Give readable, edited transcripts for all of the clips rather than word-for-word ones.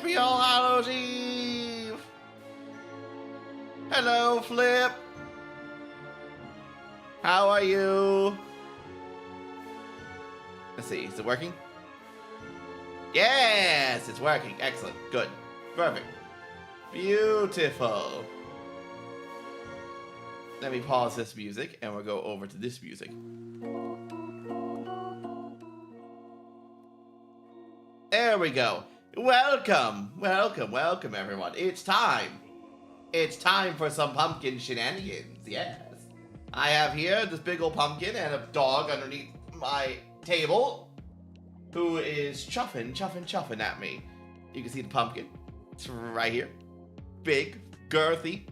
Happy All Hallows Eve! Hello, Flip! How are you? Let's see, is it working? Yes, it's working. Excellent. Good. Perfect. Beautiful. Let me pause this music and we'll go over to this music. There we go. Welcome, welcome, welcome everyone. It's time. It's time for some pumpkin shenanigans, yes. I have here this big old pumpkin and a dog underneath my table who is chuffing at me. You can see the pumpkin. It's right here. Big, girthy,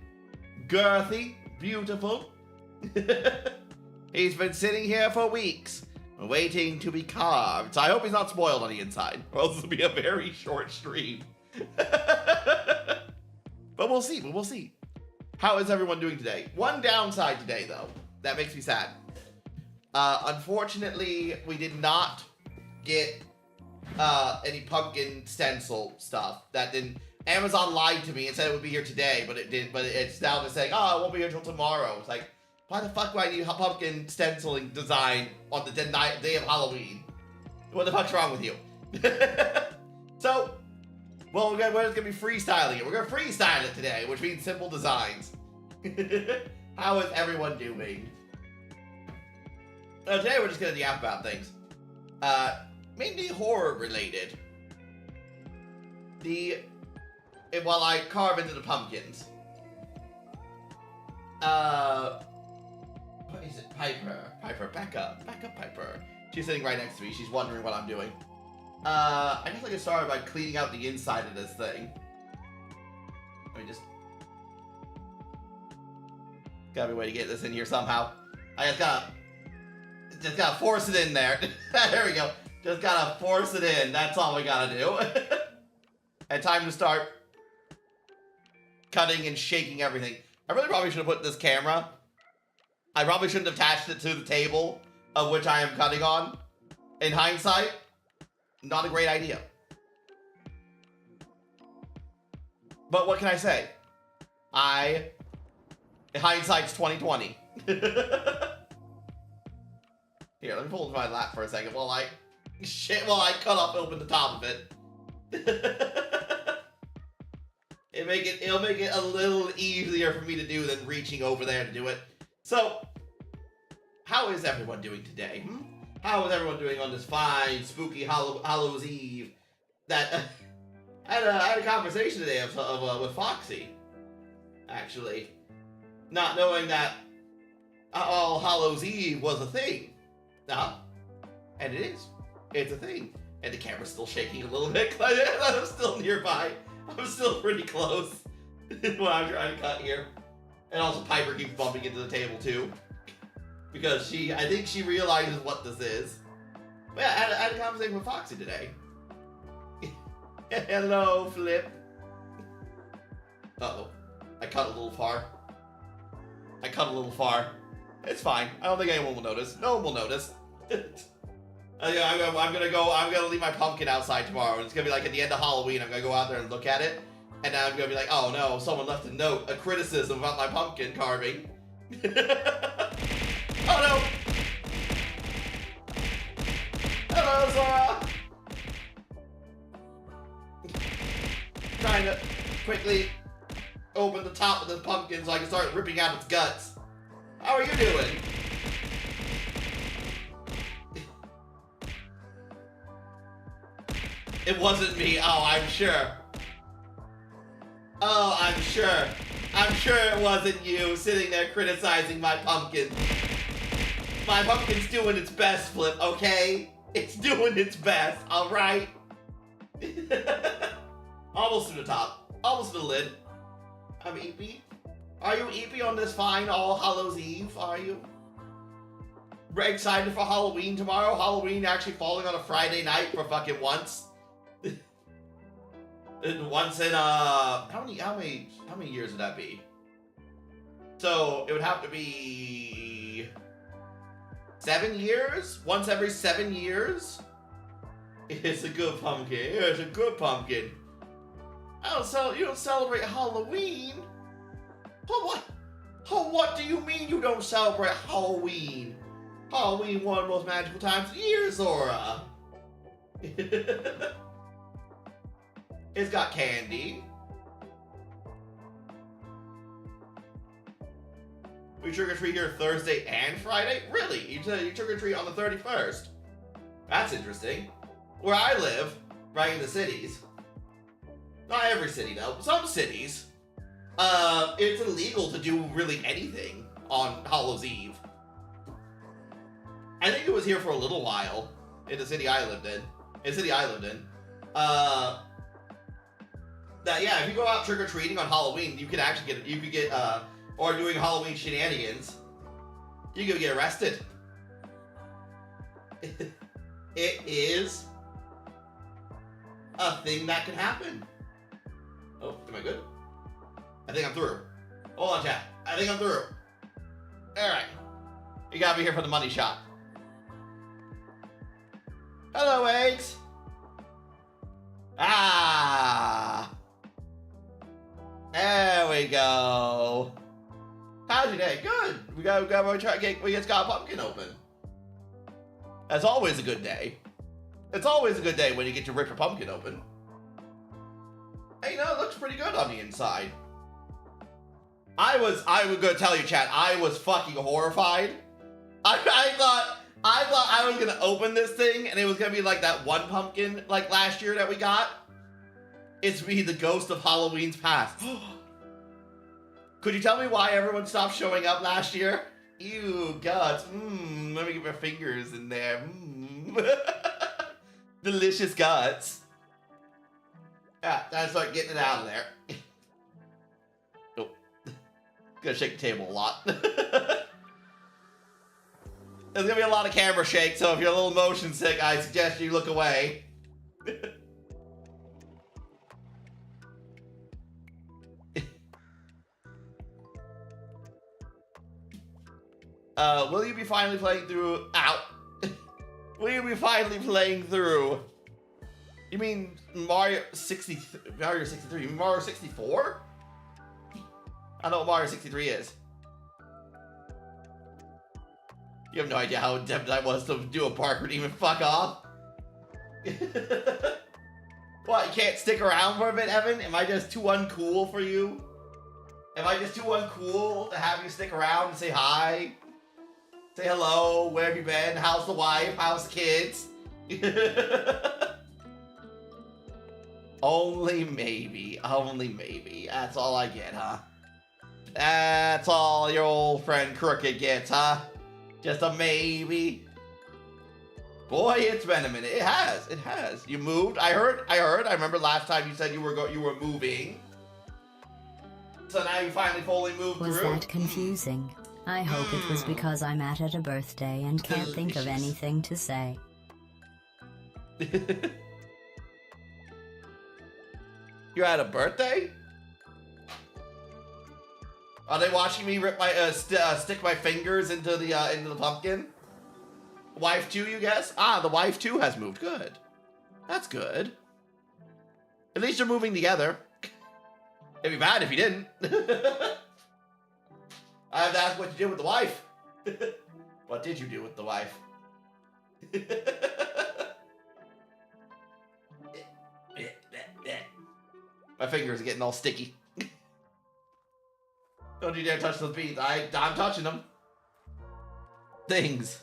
beautiful. He's been sitting here for weeks, waiting to be carved. So I hope he's not spoiled on the inside, or else it'll be a very short stream. But we'll see. How is everyone doing today? One downside today, though, that makes me sad. Unfortunately, we did not get any pumpkin stencil stuff. That didn't. Amazon lied to me and said it would be here today, but it didn't. But it's now just saying, oh, it won't be here until tomorrow. It's like, why the fuck do I need a pumpkin stenciling design on the day of Halloween? What the fuck's wrong with you? So, well, we're just gonna be freestyling it. We're gonna freestyle it today, which means simple designs. How is everyone doing? Today we're just gonna yap about things. Mainly horror related. While I carve into the pumpkins. What is it? Piper, back up, Piper. She's sitting right next to me. She's wondering what I'm doing. I guess I can start by cleaning out the inside of this thing. Let me just... Gotta be a way to get this in here somehow. I just gotta force it in there. There we go. Just gotta force it in. That's all we gotta do. And time to start cutting and shaking everything. I really probably should have put this camera. I probably shouldn't have attached it to the table of which I am cutting on. In hindsight, not a great idea. But what can I say? Hindsight's 2020. Here, let me pull it to my lap for a second while I cut open the top of it. It'll make it a little easier for me to do than reaching over there to do it. So, how is everyone doing today? How is everyone doing on this fine, spooky Hallows Eve? That I had a conversation today with Foxy, actually, not knowing that All Hallows Eve was a thing. And it is. It's a thing. And the camera's still shaking a little bit because I'm still nearby. I'm still pretty close when I'm trying to cut here. And also Piper keeps bumping into the table too. Because I think she realizes what this is. But yeah, I had a conversation with Foxy today. Hello, Flip. Uh-oh. I cut a little far. It's fine. I don't think anyone will notice. No one will notice. I'm gonna leave my pumpkin outside tomorrow, and it's gonna be like at the end of Halloween. I'm gonna go out there and look at it, and now I'm gonna be like, oh no, someone left a criticism about my pumpkin carving. Oh no! Hello, Zora. Trying to quickly open the top of this pumpkin so I can start ripping out its guts. How are you doing? It wasn't me. Oh, I'm sure. Oh, I'm sure. I'm sure it wasn't you sitting there criticizing my pumpkin. My pumpkin's doing its best, Flip, okay? It's doing its best, alright? Almost to the top. Almost to the lid. I'm Eepy. Are you Eepy on this fine All Hallows Eve? Are you? Excited for Halloween tomorrow? Halloween actually falling on a Friday night for fucking once. Once in how many years would that be? So it would have to be 7 years? Once every 7 years? It's a good pumpkin. It's a good pumpkin. You don't celebrate Halloween? What do you mean you don't celebrate Halloween? Halloween, one of the most magical times of the year, Zora. It's got candy. We trick-or-treat here Thursday and Friday? Really? You trick-or-treat on the 31st? That's interesting. Where I live, right in the cities, not every city though, some cities, it's illegal to do really anything on Hallows Eve. I think it was here for a little while in the city I lived in. That yeah, if you go out trick-or-treating on Halloween, you could actually get or doing Halloween shenanigans, you could get arrested. It is a thing that can happen. Oh, am I good? I think I'm through. Hold on, chat. I think I'm through. Alright. You gotta be here for the money shot. Hello, eggs. Ah. There we go. How's your day? Good. We just got a pumpkin open. That's always a good day. It's always a good day when you get to rip your pumpkin open. Hey, you know, it looks pretty good on the inside. I was gonna tell you, chat, I was fucking horrified. I thought I was gonna open this thing and it was gonna be like that one pumpkin like last year that we got. It's me, the ghost of Halloween's past. Could you tell me why everyone stopped showing up last year? Ew, guts. Let me get my fingers in there. Delicious guts. Yeah, time to start getting it out of there. Oh. Gonna shake the table a lot. There's gonna be a lot of camera shake, so if you're a little motion sick, I suggest you look away. Will you be finally playing through... Ow! Will you be finally playing through... You mean Mario 63? You mean Mario 64? I know what Mario 63 is. You have no idea how tempted I was to do a parkour demon. Fuck off. What, you can't stick around for a bit, Evan? Am I just too uncool for you? Am I just too uncool to have you stick around and say hi? Say hello, where have you been? How's the wife? How's the kids? Only maybe. That's all I get, huh? That's all your old friend Crooked gets, huh? Just a maybe. Boy, it's been a minute. It has. You moved. I heard. I remember last time you said you were moving. So now you finally fully moved through. Was that confusing? I hope it was because I'm at a birthday and can't think of anything to say. You're at a birthday? Are they watching me rip my stick my fingers into the pumpkin? Wife 2, you guess? Ah, the wife 2 has moved. Good. That's good. At least you're moving together. It'd be bad if you didn't. I have to ask what you did with the wife. What did you do with the wife? My fingers are getting all sticky. Don't you dare touch those beads. I'm touching them. Things.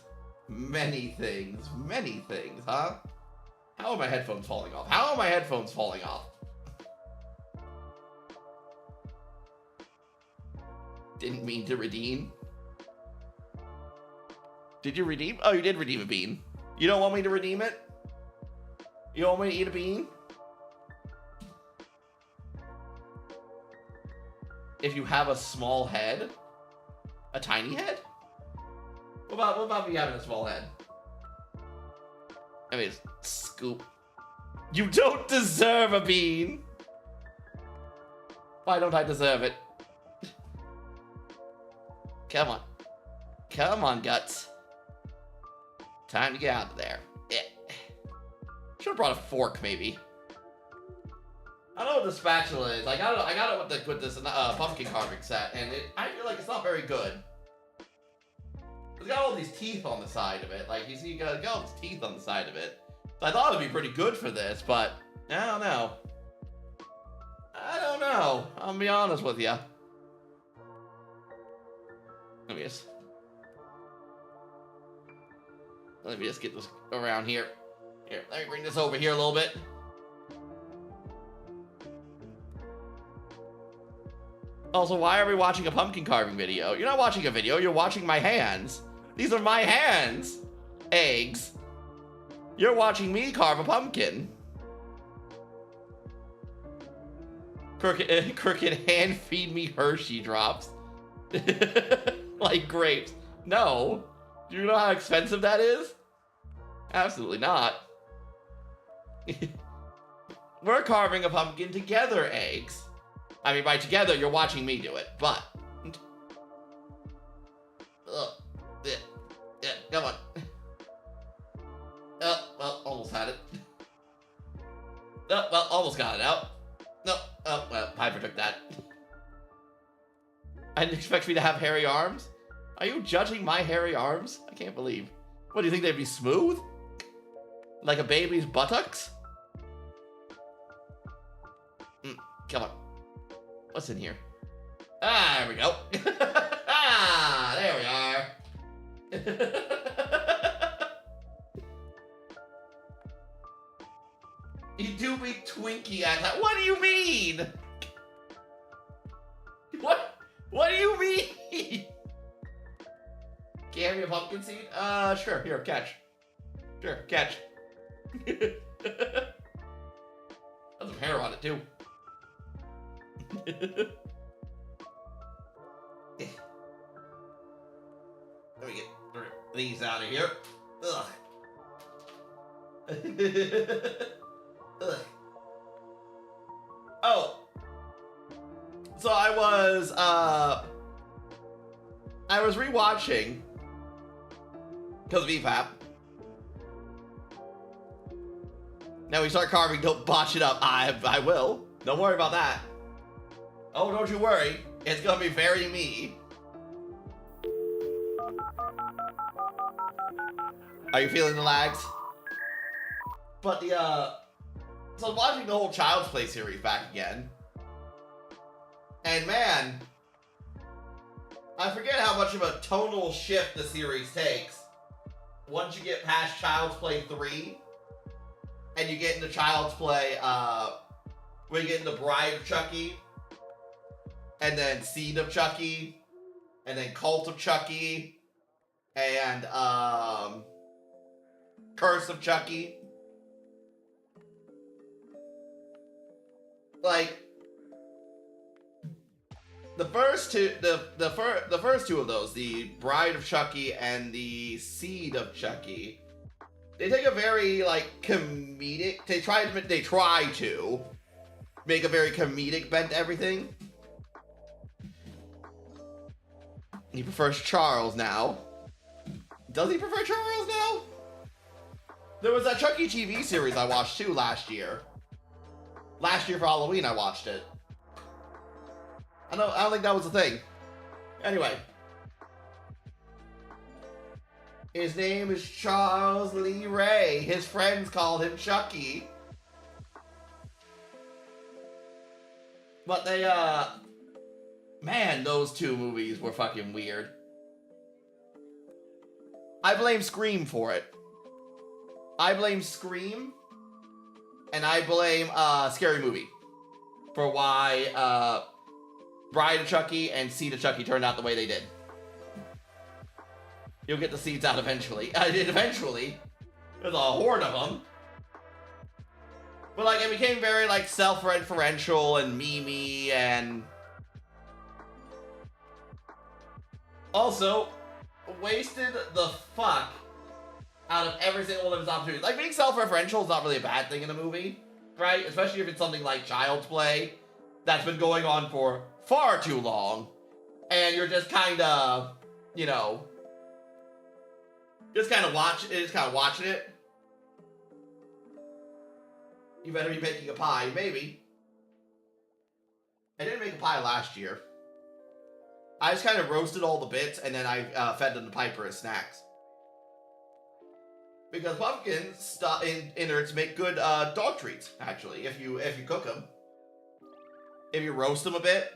Many things, huh? How are my headphones falling off? Didn't mean to redeem. Did you redeem? Oh, you did redeem a bean. You don't want me to redeem it? You don't want me to eat a bean? If you have a small head? A tiny head? What about me having a small head? I mean, scoop. You don't deserve a bean! Why don't I deserve it? Come on. Come on, Guts. Time to get out of there. Should have brought a fork, maybe. I don't know what the spatula is. I got it with this pumpkin carving set, and I feel like it's not very good. It's got all these teeth on the side of it. Like, you see, you got all these teeth on the side of it. So I thought it'd be pretty good for this, but I don't know. I don't know. I'll be honest with you. Let me just get this around here. Here, let me bring this over here a little bit. Also, why are we watching a pumpkin carving video? You're not watching a video, you're watching my hands. These are my hands. Eggs. You're watching me carve a pumpkin. Crooked hand feed me Hershey drops. Like grapes. No. Do you know how expensive that is? Absolutely not. We're carving a pumpkin together, eggs. I mean, by together, you're watching me do it, but... Yeah, come on. Oh, well, almost had it. Oh, well, almost got it out. No, oh, well, Piper took that. I didn't expect me to have hairy arms. Are you judging my hairy arms? I can't believe. What, do you think they'd be smooth? Like a baby's buttocks? Come on. What's in here? Ah, there we go. Ah, there we are. You do be Twinkie at that. What do you mean? What do you mean? Can you have me a pumpkin seed? Sure. Here, catch. Sure, catch. Has some hair on it, too. Let me get these out of here. Ugh. Ugh. Oh. So I was rewatching because of EPAP. Now we start carving, don't botch it up. I will. Don't worry about that. Oh, don't you worry. It's gonna be very me. Are you feeling the lags? But so I'm watching the whole Child's Play series back again. And man, I forget how much of a tonal shift the series takes once you get past Child's Play 3 and you get into Child's Play, where you get into Bride of Chucky, and then Seed of Chucky, and then Cult of Chucky, and Curse of Chucky. Like, the first two, the first two of those, the Bride of Chucky and the Seed of Chucky, they take a very like comedic. They try to make a very comedic bent to everything. He prefers Charles now. Does he prefer Charles now? There was that Chucky TV series I watched too last year. Last year for Halloween I watched it. I don't think that was a thing. Anyway. His name is Charles Lee Ray. His friends called him Chucky. But they, man, those two movies were fucking weird. I blame Scream for it. I blame Scream. And I blame, Scary Movie. For why, Bride of Chucky and Seed of Chucky turned out the way they did. You'll get the seeds out eventually. Eventually. There's a horde of them. But, like, it became very, like, self-referential and meme-y and... Also, wasted the fuck out of every single one of his opportunities. Like, being self-referential is not really a bad thing in a movie, right? Especially if it's something like Child's Play that's been going on for far too long. And you're just kind of, you know... just kind of watching it. You better be making a pie, maybe. I didn't make a pie last year. I just kind of roasted all the bits, and then I fed them to Piper as snacks. Because pumpkin innards make good dog treats, actually, if you cook them. If you roast them a bit,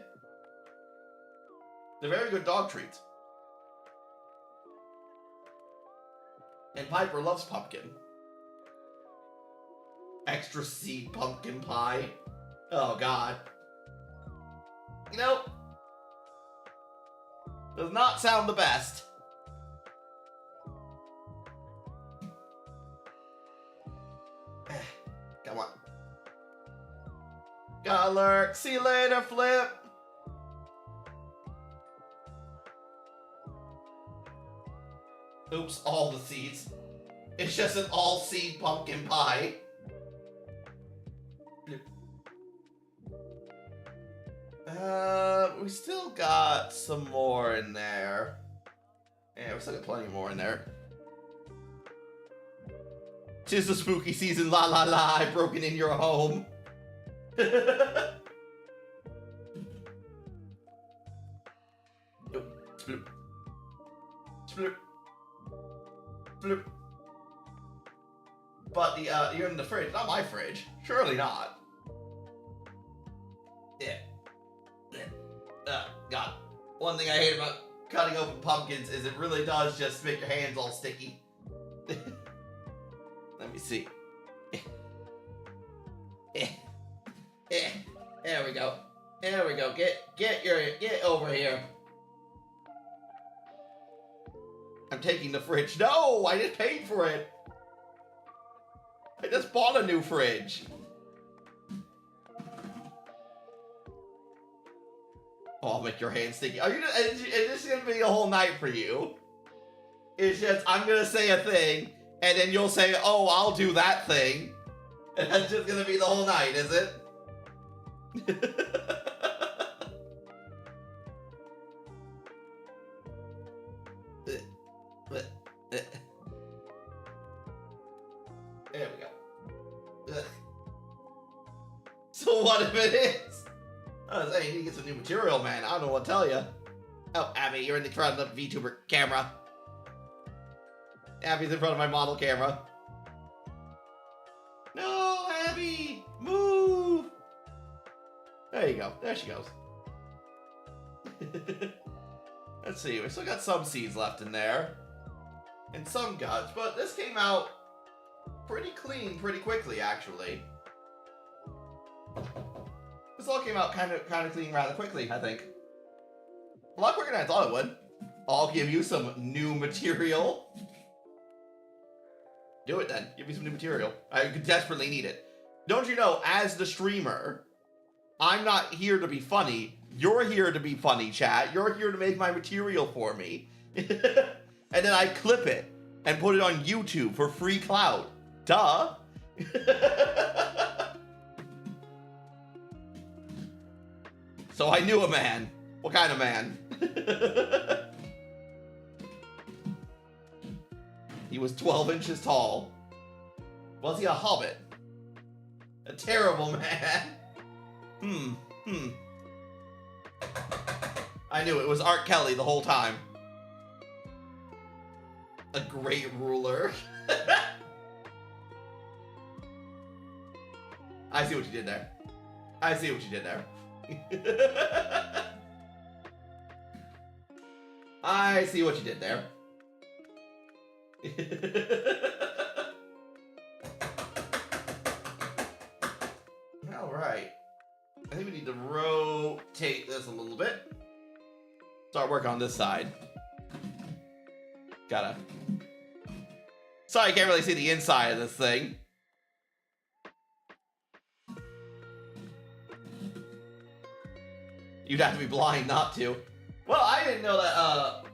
they're very good dog treats. And Piper loves pumpkin. Extra seed pumpkin pie. Oh, God. You know, does not sound the best. Come on. Gotta lurk. See you later, Flip. Oops, all the seeds. It's just an all-seed pumpkin pie. We still got some more in there. Yeah, we still got plenty more in there. 'Tis the spooky season, la la la, I've broken in your home. Sploop. Sploop. Sploop. But you're in the fridge, not my fridge. Surely not. Yeah. God. One thing I hate about cutting open pumpkins is it really does just make your hands all sticky. Let me see. There we go. There we go. Get over here. I'm taking the fridge. No, I just paid for it. I just bought a new fridge. Oh, I'll make your hands sticky. Are you? Is this gonna be a whole night for you? It's just I'm gonna say a thing, and then you'll say, "Oh, I'll do that thing," and that's just gonna be the whole night, is it? There we go. So what if it is? I was saying, you need to get some new material, man. I don't know what to tell you. Oh, Abby, you're in the front of the Vtuber camera. Abby's in front of my model camera. No, Abby! Move! There you go. There she goes. Let's see. We still got some seeds left in there. And some guts, but this came out pretty clean pretty quickly, actually. This all came out kind of clean rather quickly, I think. A lot quicker than I thought it would. I'll give you some new material. Do it then. Give me some new material. I desperately need it. Don't you know, as the streamer, I'm not here to be funny. You're here to be funny, chat. You're here to make my material for me. And then I clip it and put it on YouTube for free clout. Duh. So I knew a man. What kind of man? He was 12 inches tall. Was he a hobbit? A terrible man. I knew it was Art Kelly the whole time. A great ruler. I see what you did there. I see what you did there. I see what you did there. All right. I think we need to rotate this a little bit. Start working on this side. Gotta. Sorry, I can't really see the inside of this thing. You'd have to be blind not to. Well, I didn't know that,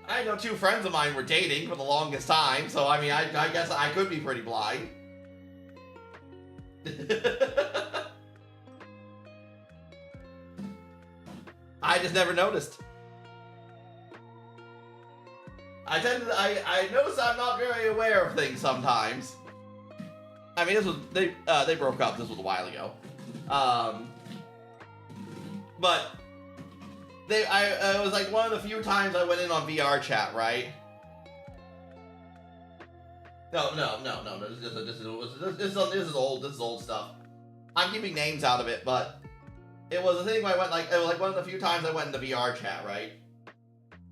I know two friends of mine were dating for the longest time, so I mean, I guess I could be pretty blind. I just never noticed. I notice I'm not very aware of things sometimes. I mean, this was, they broke up, this was a while ago. But it was like one of the few times I went in on VR chat, right? No. This is old stuff. I'm keeping names out of it, but it was a thing where it was like one of the few times I went into VR chat, right?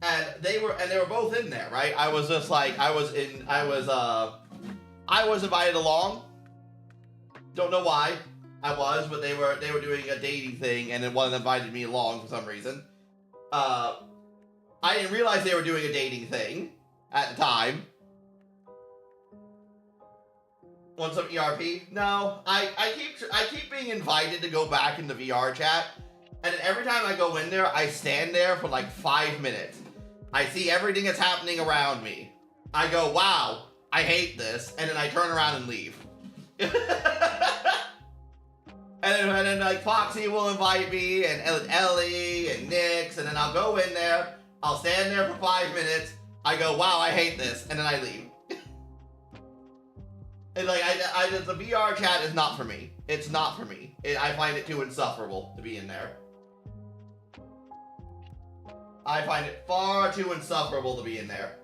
And they were both in there, right? I was just like, I was invited along. Don't know why I was, but they were doing a dating thing, and then one of them invited me along for some reason. I didn't realize they were doing a dating thing at the time. Want some ERP? No, I keep being invited to go back into VR chat, and every time I go in there, I stand there for like 5 minutes. I see everything that's happening around me. I go, wow, I hate this, and then I turn around and leave. and then like Foxy will invite me, and Ellie, and Nix, and then I'll go in there, I'll stand there for 5 minutes, I go, wow, I hate this, and then I leave. And like, the VR chat is not for me. It's not for me. I find it too insufferable to be in there. I find it far too insufferable to be in there.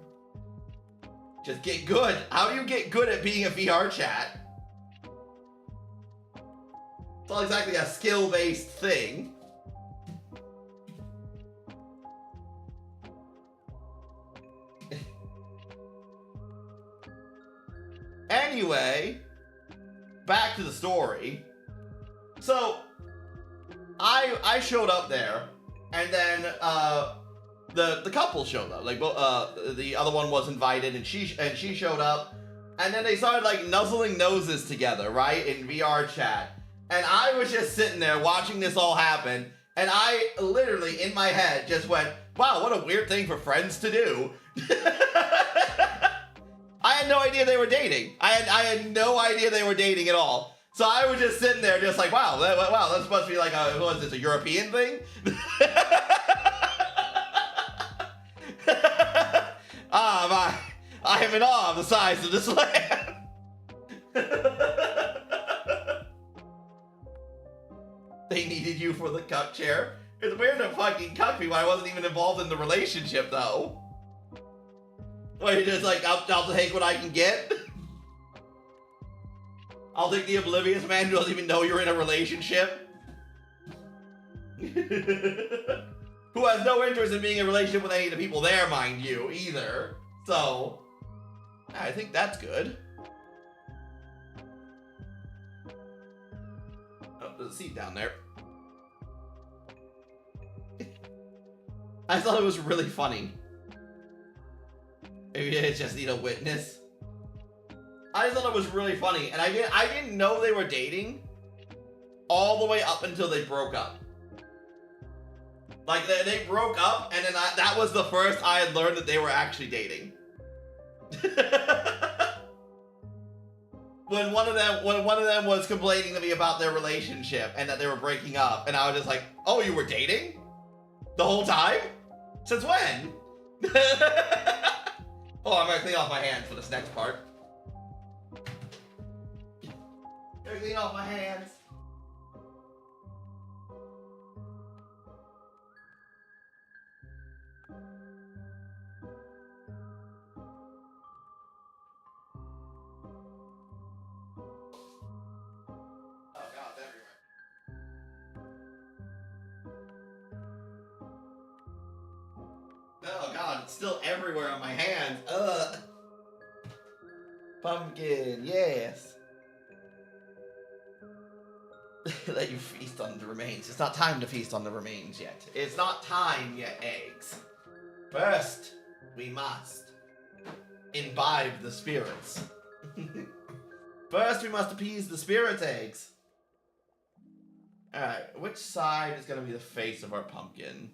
Just get good. How do you get good at being a VR chat? It's not exactly a skill-based thing. Anyway, back to the story. So, I showed up there, and then the couple showed up. Like, the other one was invited, and she showed up, and then they started like nuzzling noses together, right, in VR chat. And I was just sitting there watching this all happen, and I literally in my head just went, "Wow, what a weird thing for friends to do." I had no idea they were dating. I had no idea they were dating at all. So I was just sitting there, just like, wow, that's must be like what is this, a European thing? I am in awe of the size of this land. They needed you for the cuck chair. It's weird to fucking cuck me when I wasn't even involved in the relationship, though. Well, you're just like, I'll take what I can get. I'll take the oblivious man who doesn't even know you're in a relationship. Who has no interest in being in a relationship with any of the people there, mind you, either. So, I think that's good. Oh, there's a seat down there. I thought it was really funny. Maybe I just need a witness. I thought it was really funny, and I didn't know they were dating all the way up until they broke up. Like they broke up, and then that was the first I had learned that they were actually dating. when one of them was complaining to me about their relationship and that they were breaking up, and I was just like, "Oh, you were dating the whole time? Since when?" Oh, I'm gonna clean off my hands for this next part. Gonna clean off my hands. Oh God, it's everywhere. Oh God, it's still everywhere on my hands. Ugh. Pumpkin, yes. Let you feast on the remains. It's not time to feast on the remains yet. It's not time yet, eggs. First, we must imbibe the spirits. First, we must appease the spirits, eggs. Alright, which side is going to be the face of our pumpkin?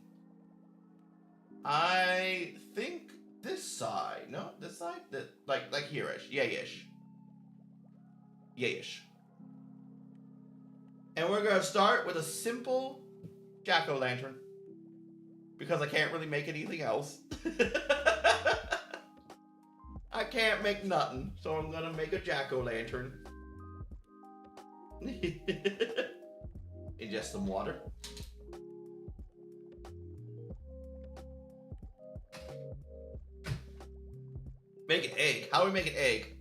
I think this side. No, this side? Like here-ish. Yay-ish. Yay-ish. And we're going to start with a simple jack-o'-lantern. Because I can't really make anything else. I can't make nothing, so I'm going to make a jack-o'-lantern. Ingest some water. Make an egg. How do we make an egg?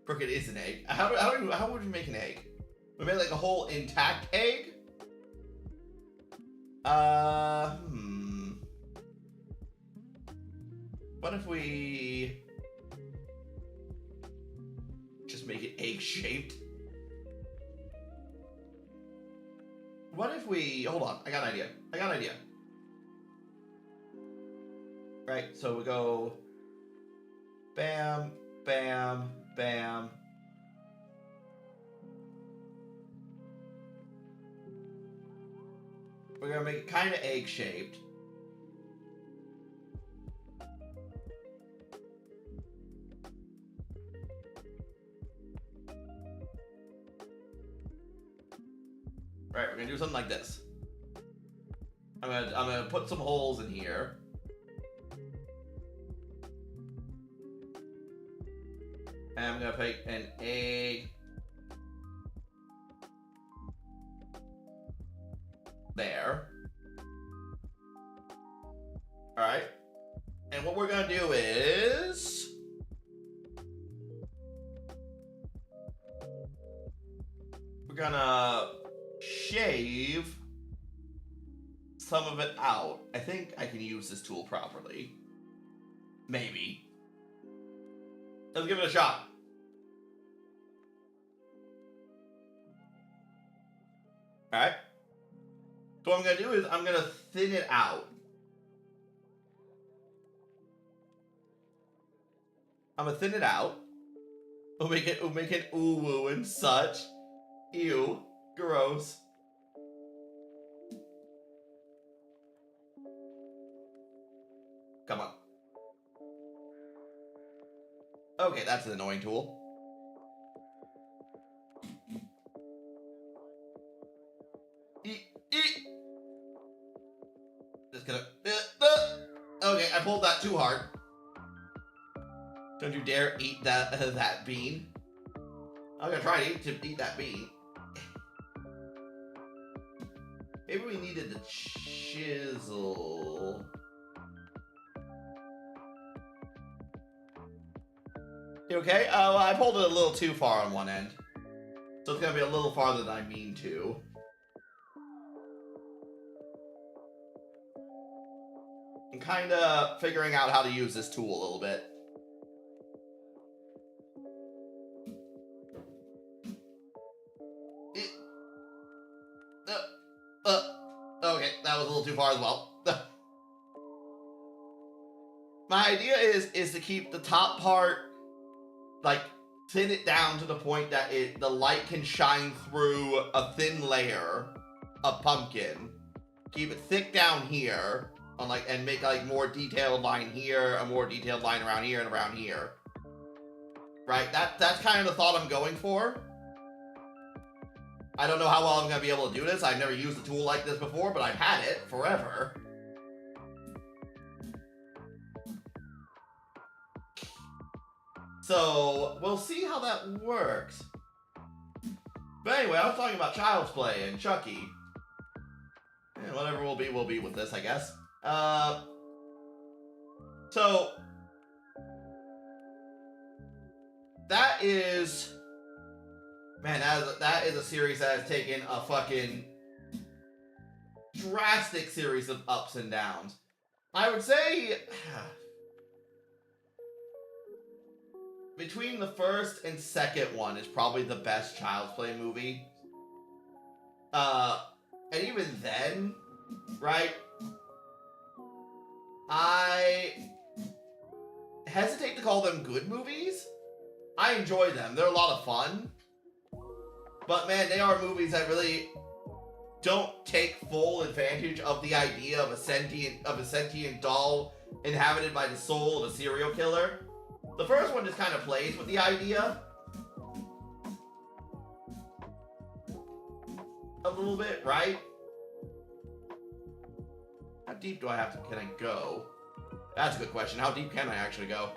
Crooked is an egg. How would we make an egg? We make like a whole intact egg? What if we just make it egg-shaped? What if we... Hold on, I got an idea. Right, so we go... Bam, bam, bam. We're gonna make it kind of egg-shaped. Right, we're gonna do something like this. I'm gonna put some holes in here. And I'm gonna put an egg there. Alright. And what we're gonna do is we're gonna shave some of it out. I think I can use this tool properly. Maybe. Let's give it a shot. Alright. So what I'm gonna do is I'm gonna thin it out. We'll make it ooh-woo and such. Ew. Gross. Come on. Okay, that's an annoying tool. Just gonna... Okay, I pulled that too hard. Don't you dare eat that bean. I'm gonna try to eat that bean. Maybe we needed the chisel. You okay? Well, I pulled it a little too far on one end. So it's gonna be a little farther than I mean to. I'm kinda figuring out how to use this tool a little bit. Okay, that was a little too far as well. My idea is to keep the top part, like, thin it down to the point that the light can shine through a thin layer of pumpkin. Keep it thick down here, and make like more detailed line here, a more detailed line around here and around here. Right? That's kind of the thought I'm going for. I don't know how well I'm gonna be able to do this. I've never used a tool like this before, but I've had it forever. So, we'll see how that works. But anyway, I was talking about Child's Play and Chucky. And whatever will be with this, I guess. So, that is... Man, that is a series that has taken a fucking drastic series of ups and downs. I would say... between the first and second one is probably the best Child's Play movie. And even then, right? I hesitate to call them good movies. I enjoy them. They're a lot of fun. But man, they are movies that really don't take full advantage of the idea of a sentient doll inhabited by the soul of a serial killer. The first one just kind of plays with the idea a little bit, right? How deep can I go? That's a good question. How deep can I actually go?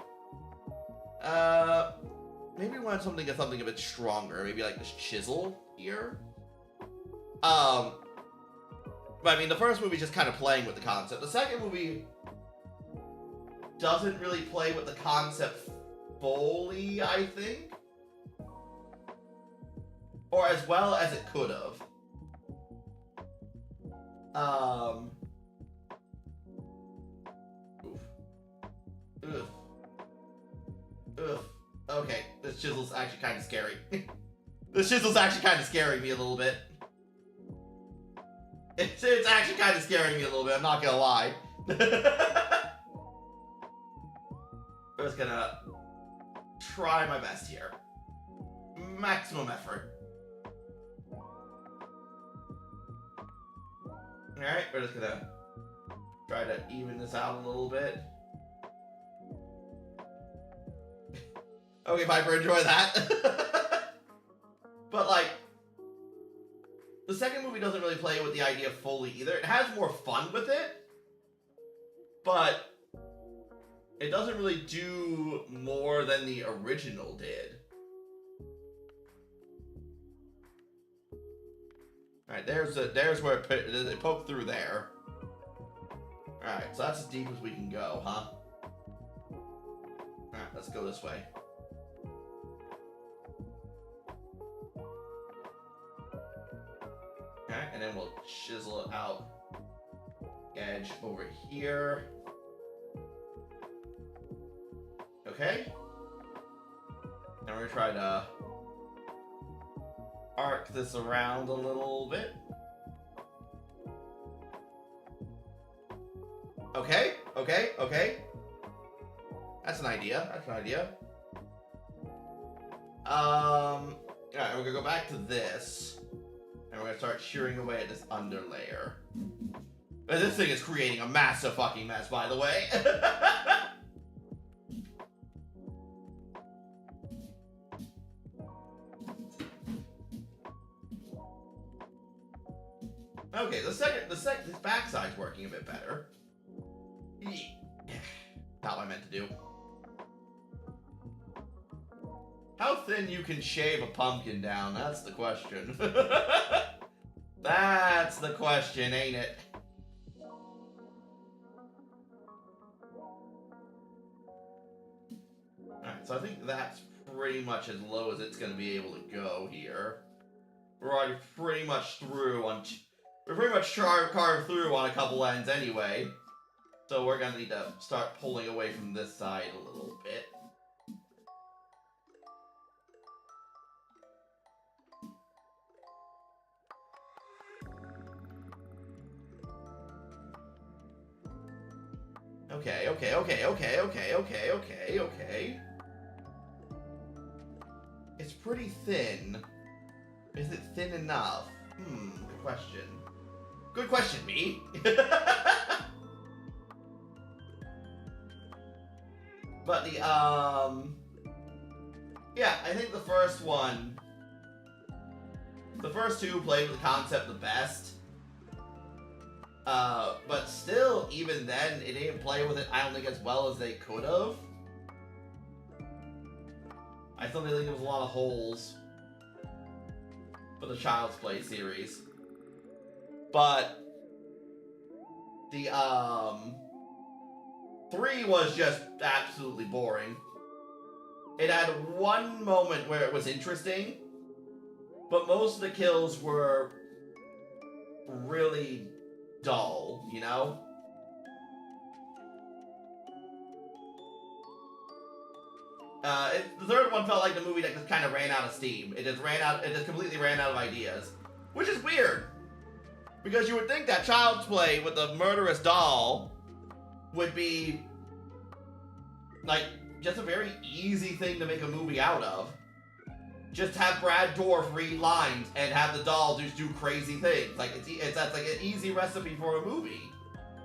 Maybe we want something a bit stronger. Maybe like this chisel here. But I mean, the first movie is just kind of playing with the concept. The second movie doesn't really play with the concept fully, I think. Or as well as it could have. Oof. Ugh. Okay, this chisel's actually kind of scary. This chisel's actually kind of scaring me a little bit. It's actually kind of scaring me a little bit, I'm not gonna lie. I'm just gonna try my best here. Maximum effort. Alright, we're just gonna try to even this out a little bit. Okay, Piper, enjoy that. But, like, the second movie doesn't really play with the idea fully either. It has more fun with it, but it doesn't really do more than the original did. Alright, there's where it poked through there. Alright, so that's as deep as we can go, huh? Alright, let's go this way. Okay, and then we'll chisel it out. Edge over here. Okay. And we're gonna try to arc this around a little bit. Okay, okay, okay. That's an idea. That's an idea. Alright, we're gonna go back to this. And we're gonna start shearing away at this underlayer. And this thing is creating a massive fucking mess, by the way. Okay, this backside's working a bit better. Not what I meant to do. How thin you can shave a pumpkin down, that's the question. That's the question, ain't it? Alright, so I think that's pretty much as low as it's going to be able to go here. We're already pretty much through on... We're pretty much carved through on a couple ends anyway. So we're going to need to start pulling away from this side a little bit. Okay. It's pretty thin. Is it thin enough? Good question. Good question, me. But the, yeah, I think the first two played with the concept the best. But still, even then, it didn't play with it, I don't think, as well as they could have. I still think there was a lot of holes for the Child's Play series. But the, 3 was just absolutely boring. It had one moment where it was interesting, but most of the kills were really dull, you know? The third one felt like the movie that just kind of ran out of steam. It just completely ran out of ideas. Which is weird. Because you would think that Child's Play with the murderous doll would be, like, just a very easy thing to make a movie out of. Just have Brad Dourif read lines and have the doll just do crazy things. Like, that's like an easy recipe for a movie.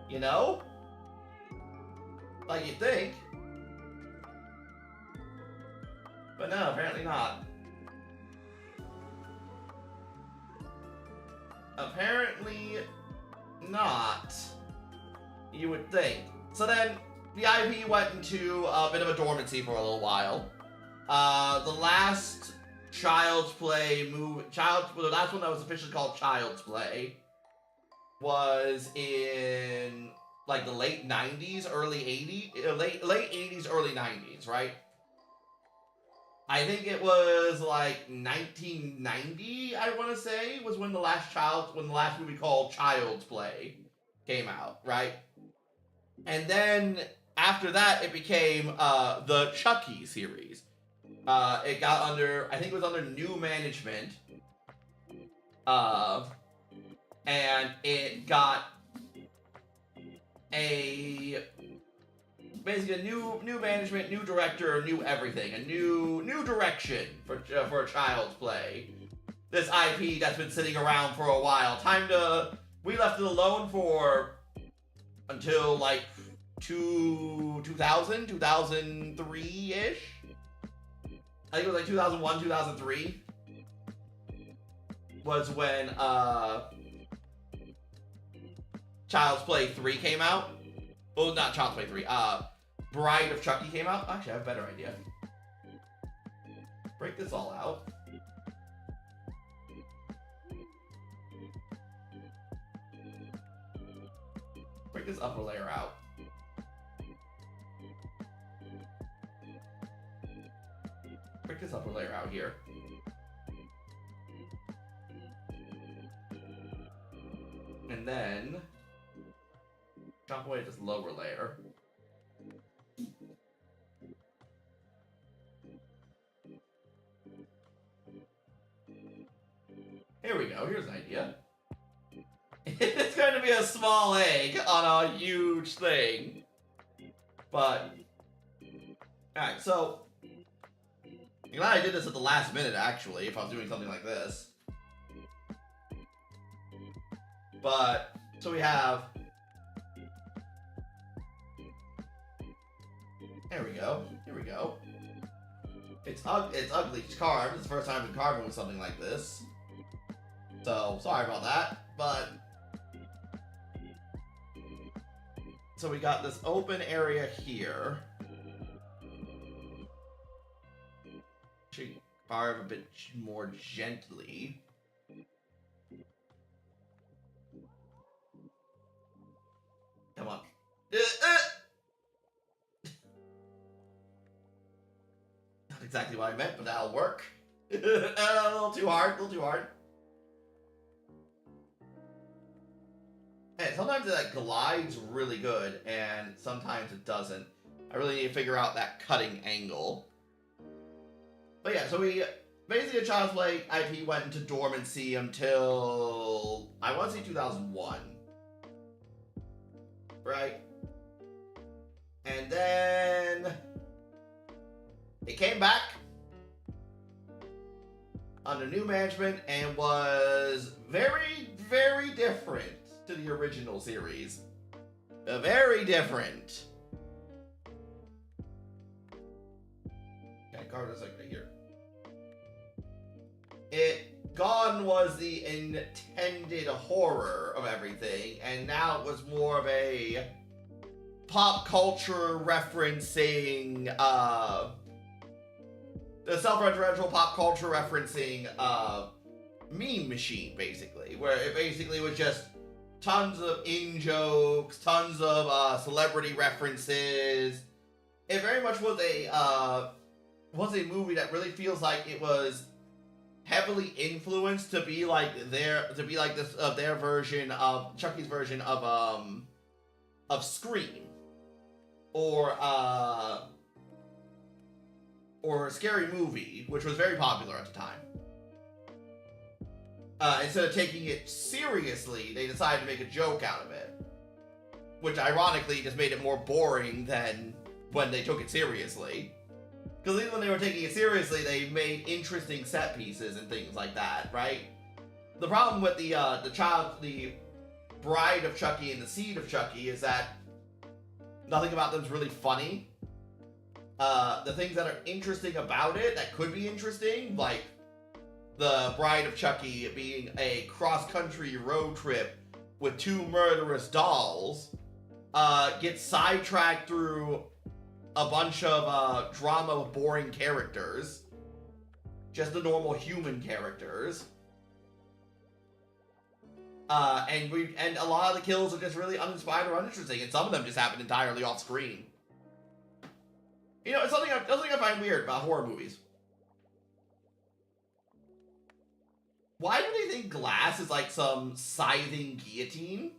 You know? Like, you'd think. But no, apparently not. Apparently not. You would think. So then, the IP went into a bit of a dormancy for a little while. The last Child's Play movie, the last one that was officially called Child's Play was in like the late 90s, early 80s, late 80s, early 90s, right? I think it was like 1990, I want to say, was when the last movie called Child's Play came out, right? And then after that, it became the Chucky series. It got under, I think it was under new management, and it got basically a new management, new director, new everything, a new direction for Child's Play. This IP that's been sitting around for a while. We left it alone until like 2000, 2003-ish. I think it was like 2001, 2003 was when Child's Play 3 came out. Well, not Child's Play 3. Bride of Chucky came out. Actually, I have a better idea. Break this all out. Break this upper layer out. Break this upper layer out here. And then chop away this lower layer. Here we go. Here's an idea. It's going to be a small egg on a huge thing. But alright, so I'm glad I did this at the last minute, actually, if I was doing something like this. But so we have, there we go. Here we go. It's ugly. It's carved. It's the first time I've been carving with something like this. So sorry about that. But so we got this open area here. Should carve a bit more gently. Come on. Not exactly what I meant, but that'll work. A little too hard, a little too hard. And sometimes it like glides really good, and sometimes it doesn't. I really need to figure out that cutting angle. But yeah, so we basically a Child's Play IP went into dormancy until I want to say 2001. Right? And then it came back under new management and was very, very different to the original series. Very different. Okay, carve this like right here. Gone was the intended horror of everything, and now it was more of a pop culture referencing, the self-referential pop culture referencing, meme machine, basically, where it basically was just tons of in-jokes, tons of, celebrity references. It very much was a movie that really feels like it was heavily influenced to be like their version of Chucky's version of Scream or a Scary Movie, which was very popular at the time. Instead of taking it seriously, they decided to make a joke out of it, which ironically just made it more boring than when they took it seriously. Because even when they were taking it seriously, they made interesting set pieces and things like that, right? The problem with the Bride of Chucky and the Seed of Chucky is that nothing about them is really funny. The things that are interesting about it, that could be interesting, like the Bride of Chucky being a cross-country road trip with two murderous dolls, gets sidetracked through a bunch of drama with boring characters. Just the normal human characters. And a lot of the kills are just really uninspired or uninteresting, and some of them just happen entirely off screen. You know, it's something I find weird about horror movies. Why do they think glass is like some scything guillotine?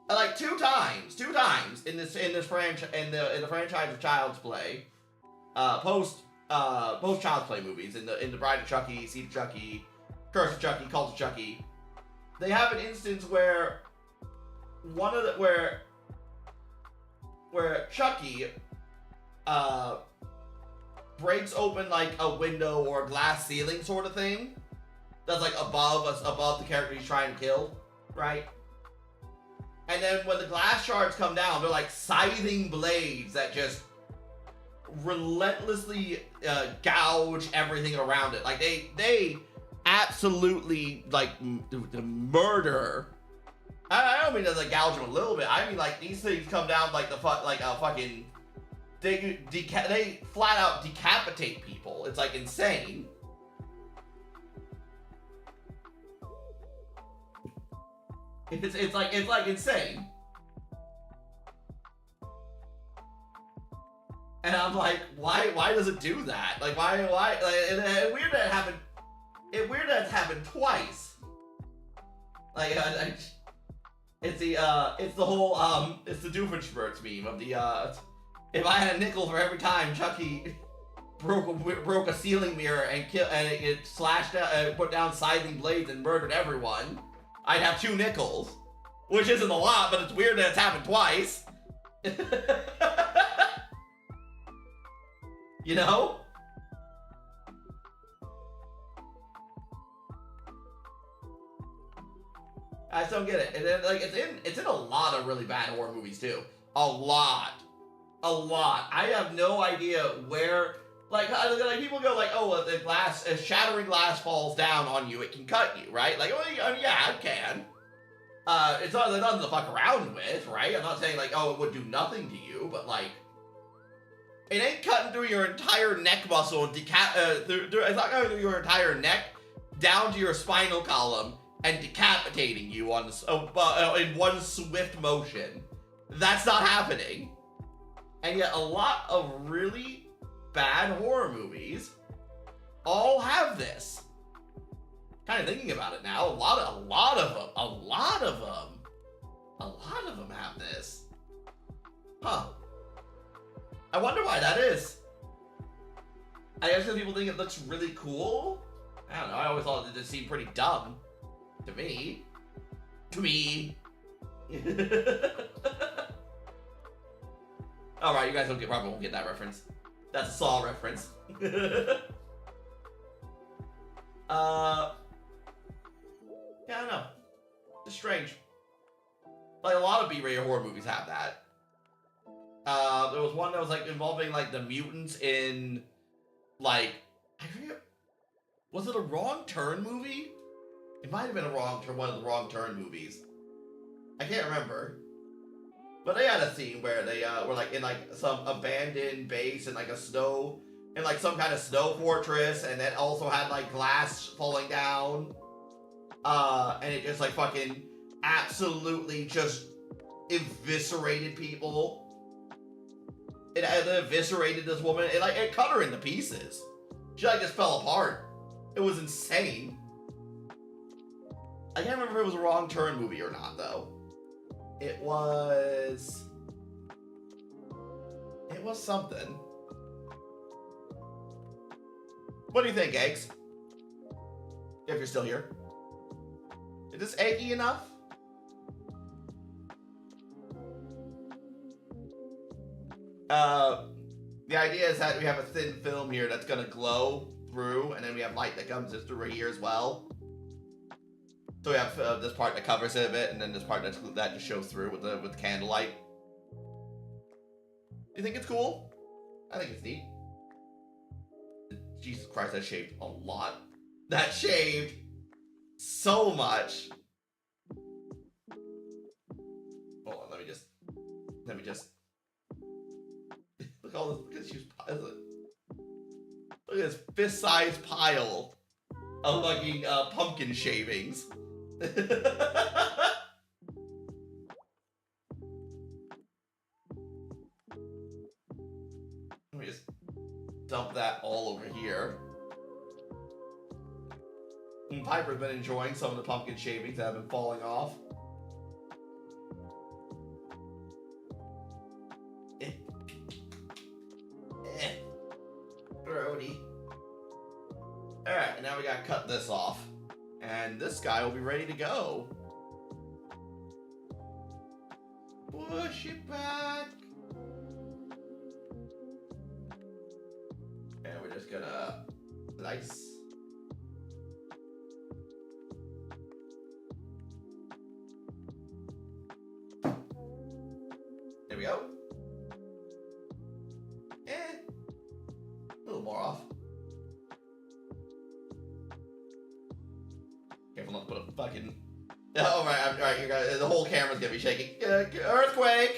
Like two times in the franchise of Child's Play, post Child's Play movies, in the Bride of Chucky, Seed of Chucky, Curse of Chucky, Cult of Chucky, they have an instance where where Chucky breaks open like a window or a glass ceiling sort of thing that's like above the character he's trying to kill, right? And then when the glass shards come down, they're like scything blades that just relentlessly gouge everything around it. Like they absolutely like murder. I don't mean to like gouge them a little bit. I mean like these things come down like fucking. They flat out decapitate people. It's like insane. It's like insane. And I'm like, why does it do that? Like why like, and weird that it happened. It's weird that it's happened twice. Like it's the whole it's the Doofenshmirtz meme of the if I had a nickel for every time Chucky broke a ceiling mirror and it slashed out, put down scything blades and murdered everyone, I'd have 2 nickels, which isn't a lot, but it's weird that it's happened twice. You know? I just don't get it. And then like it's in a lot of really bad horror movies too. A lot. I have no idea where. Like people go like, oh, if shattering glass falls down on you, it can cut you, right? Like, well, yeah, it can. It's nothing to fuck around with, right? I'm not saying like, oh, it would do nothing to you, but like, it ain't cutting through your entire neck muscle and it's not going through your entire neck down to your spinal column and decapitating you in one swift motion. That's not happening. And yet, a lot of really bad horror movies all have this. Kind of thinking about it now, a lot of them have this. Huh. I wonder why that is. I guess because people think it looks really cool. I don't know, I always thought it just seemed pretty dumb. To me. Alright, you guys probably won't get that reference. That's a Saw reference. Yeah, I don't know. It's strange. Like, a lot of B-rated horror movies have that. There was one that was, like, involving, like, the mutants in, like, I forget, was it a Wrong Turn movie? It might have been one of the Wrong Turn movies. I can't remember. But they had a scene where they were like in like some abandoned base in like like some kind of snow fortress, and it also had like glass falling down. And it just like fucking absolutely just eviscerated people. It eviscerated this woman. It cut her into pieces. She like just fell apart. It was insane. I can't remember if it was a Wrong Turn movie or not though. It was something. What do you think, Eggs? If you're still here. Is this eggy enough? The idea is that we have a thin film here that's gonna glow through, and then we have light that comes through right here as well. So we have this part that covers it a bit, and then this part that just shows through with the candlelight. You think it's cool? I think it's neat. Jesus Christ, that shaved a lot. That shaved so much. Hold on, let me just. Look at all this. Look at this. Look at this fist-sized pile of fucking pumpkin shavings. Let me just dump that all over here. And Piper's been enjoying some of the pumpkin shavings that have been falling off. Grody. Alright, and now we gotta cut this off. And this guy will be ready to go. Push it back. And we're just gonna slice. There we go. A little more off. Careful not to put a fucking... Oh, right, right, you guys, the whole camera's gonna be shaking. Earthquake!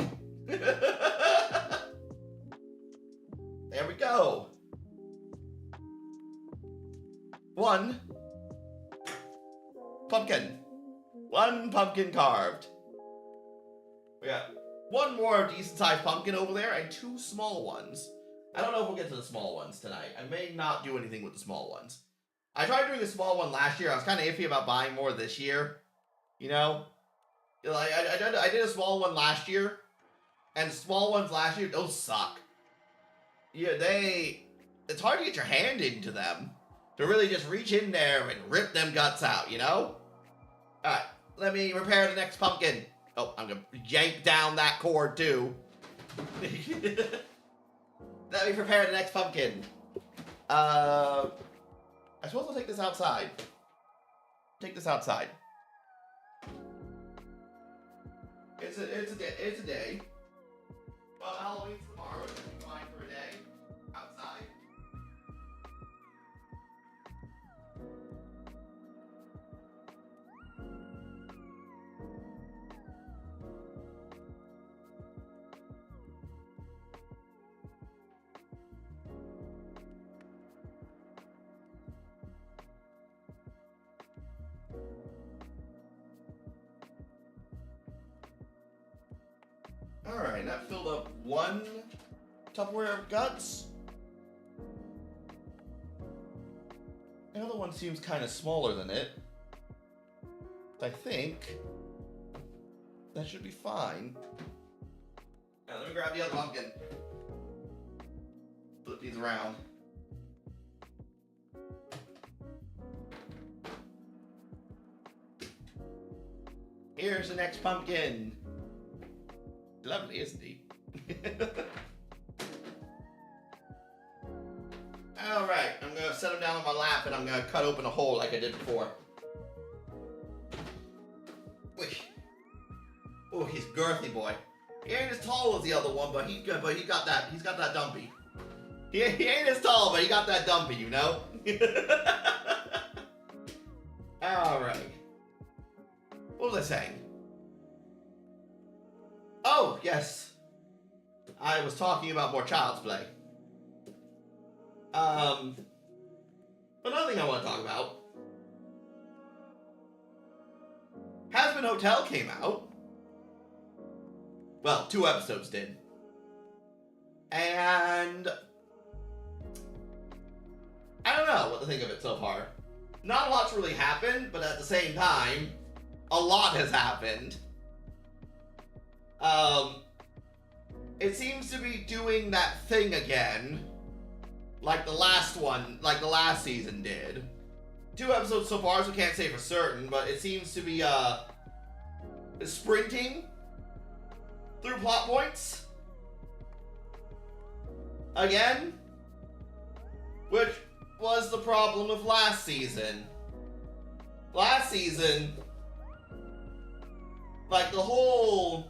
There we go. One pumpkin. One pumpkin carved. We got one more decent-sized pumpkin over there and two small ones. I don't know if we'll get to the small ones tonight. I may not do anything with the small ones. I tried doing a small one last year. I was kind of iffy about buying more this year. You know? Like, I did a small one last year. And small ones last year, those suck. Yeah, it's hard to get your hand into them. To really just reach in there and rip them guts out, you know? Alright, let me repair the next pumpkin. Oh, I'm gonna yank down that cord too. Let me prepare the next pumpkin. I suppose I'll take this outside. Take this outside. It's a day. Well, Halloween's tomorrow. It's gonna be fine for a day outside. Alright, that filled up one Tupperware of guts. The other one seems kind of smaller than it. I think that should be fine. Now let me grab the other pumpkin. Flip these around. Here's the next pumpkin. Lovely, isn't he? Alright, I'm gonna set him down on my lap and I'm gonna cut open a hole like I did before. Whoosh. Oh, he's girthy boy. He ain't as tall as the other one, but he's got that dumpy. He ain't as tall, but he got that dumpy, you know? Alright. What was I saying? Oh, yes. I was talking about more Child's Play. Another thing I want to talk about. Hazbin Hotel came out. Well, 2 episodes did. And I don't know what to think of it so far. Not a lot's really happened, but at the same time, a lot has happened. It seems to be doing that thing again, like the last season did. 2 episodes so far, so can't say for certain, but it seems to be, sprinting through plot points. Again, which was the problem of last season. Last season, like the whole...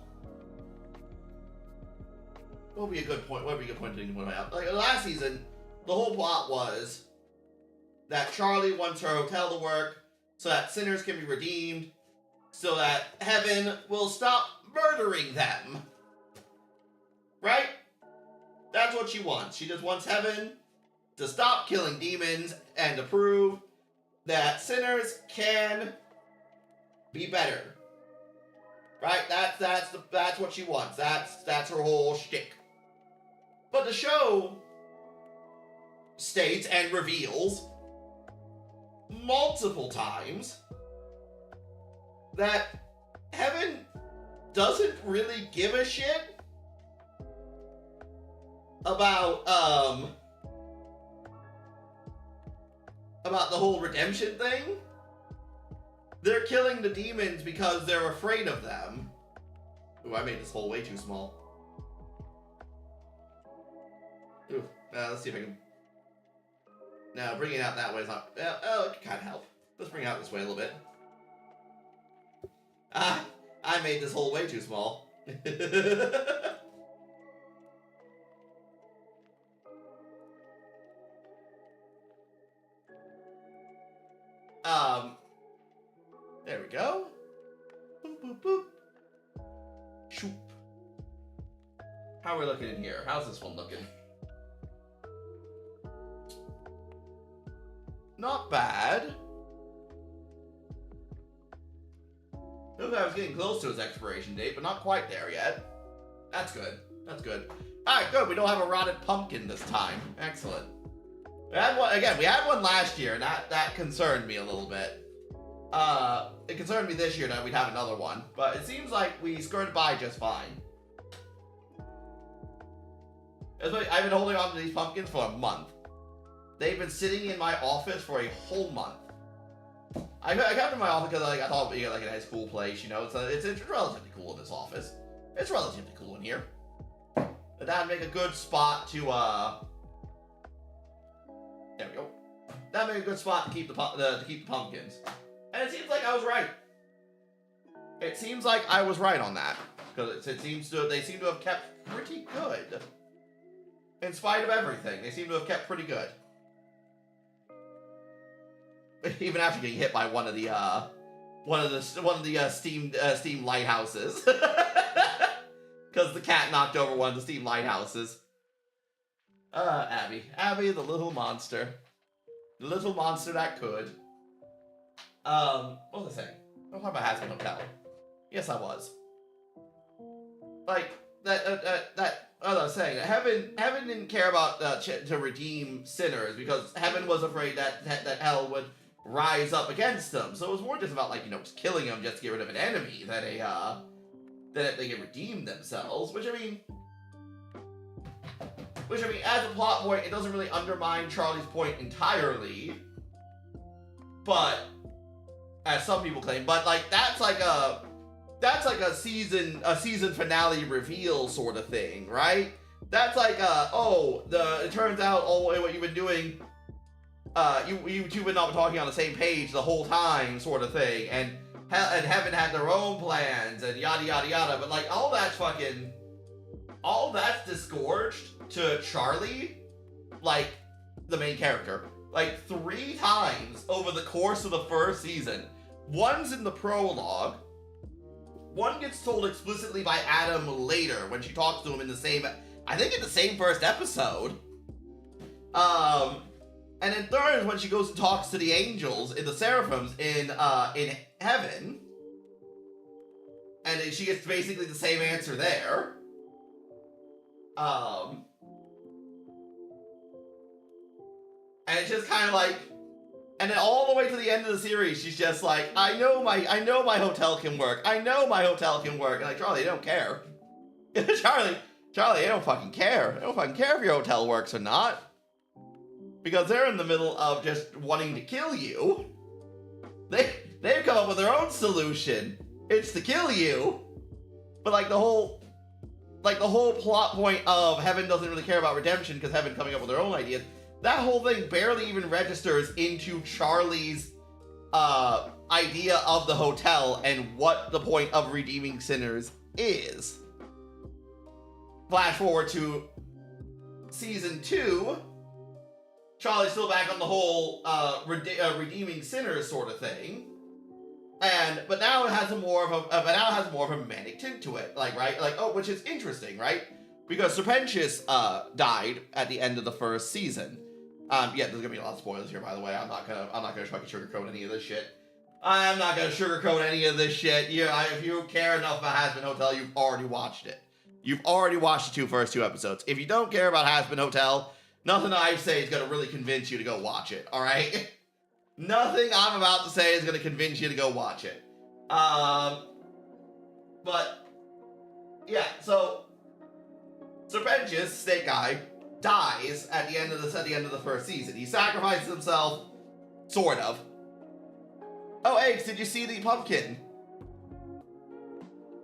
What would be a good point? What would be a good point to point out? Like last season, the whole plot was that Charlie wants her hotel to work so that sinners can be redeemed, so that heaven will stop murdering them. Right? That's what she wants. She just wants heaven to stop killing demons and to prove that sinners can Be better. Right? That's what she wants. That's her whole shtick. But the show states and reveals multiple times that Heaven doesn't really give a shit about the whole redemption thing. They're killing the demons because they're afraid of them. Ooh, I made this hole way too small. Ooh, let's see if I can... No, bringing it out that way is not... it can kind of help. Let's bring it out this way a little bit. Ah, I made this hole way too small. There we go. Boop, boop, boop. Shoop. How are we looking in here? How's this one looking? Not bad. Looked like I was getting close to his expiration date, but not quite there yet. That's good. That's good. Alright, good. We don't have a rotted pumpkin this time. Excellent. We had one, again, we had one last year, and that concerned me a little bit. It concerned me this year that we'd have another one, but it seems like we skirted by just fine. I've been holding on to these pumpkins for a month. They've been sitting in my office for a whole month. I got to my office because I thought we got like a nice cool place, you know. It's relatively cool in this office. It's relatively cool in here. But that'd make a good spot to there we go. That'd make a good spot to keep the pumpkins. And it seems like I was right. It seems like I was right on that because they seem to have kept pretty good. In spite of everything, they seem to have kept pretty good. Even after getting hit by one of the steam lighthouses, because the cat knocked over one of the steam lighthouses. Abby, the little monster that could. What was I saying? I was talking about Hazbin Hotel. Yes, I was. Like that. As I was saying, Heaven didn't care about to redeem sinners because Heaven was afraid that hell would rise up against them. So it was more just about just killing them just to get rid of an enemy that they can redeem themselves. Which I mean, as a plot point, it doesn't really undermine Charlie's point entirely. But as some people claim, but that's like a season finale reveal sort of thing, right? That's like it turns out what you've been doing, you two have not been talking on the same page the whole time, sort of thing, and Heaven had their own plans and yada yada yada, but all that's disgorged to Charlie, the main character, 3 times over the course of the first season. One's in the prologue. One gets told explicitly by Adam later when she talks to him in the same first episode. And then third is when she goes and talks to the angels in the seraphims in heaven. And she gets basically the same answer there. And it's just kind of and then all the way to the end of the series, she's just like, I know my hotel can work. I know my hotel can work. And Charlie, they don't care. Charlie, they don't fucking care. They don't fucking care if your hotel works or not. Because they're in the middle of just wanting to kill you. They've come up with their own solution. It's to kill you. But the whole plot point of Heaven doesn't really care about redemption because Heaven coming up with their own ideas. That whole thing barely even registers into Charlie's idea of the hotel and what the point of redeeming sinners is. Flash forward to season 2. Charlie's still back on the whole redeeming sinners sort of thing, but now it has more of a manic tint to it, which is interesting, right? Because Serpentius died at the end of the first season. There's gonna be a lot of spoilers here, by the way. I'm not gonna fucking sugarcoat any of this shit. I'm not gonna sugarcoat any of this shit. If you care enough about Hazbin Hotel, you've already watched it. You've already watched the first two episodes. If you don't care about Hazbin Hotel, nothing I say is gonna really convince you to go watch it, alright? Nothing I'm about to say is gonna convince you to go watch it. But, yeah, so Serpentius, Snake Guy, dies at the end of the first season. He sacrifices himself, sort of. Oh, Eggs, did you see the pumpkin?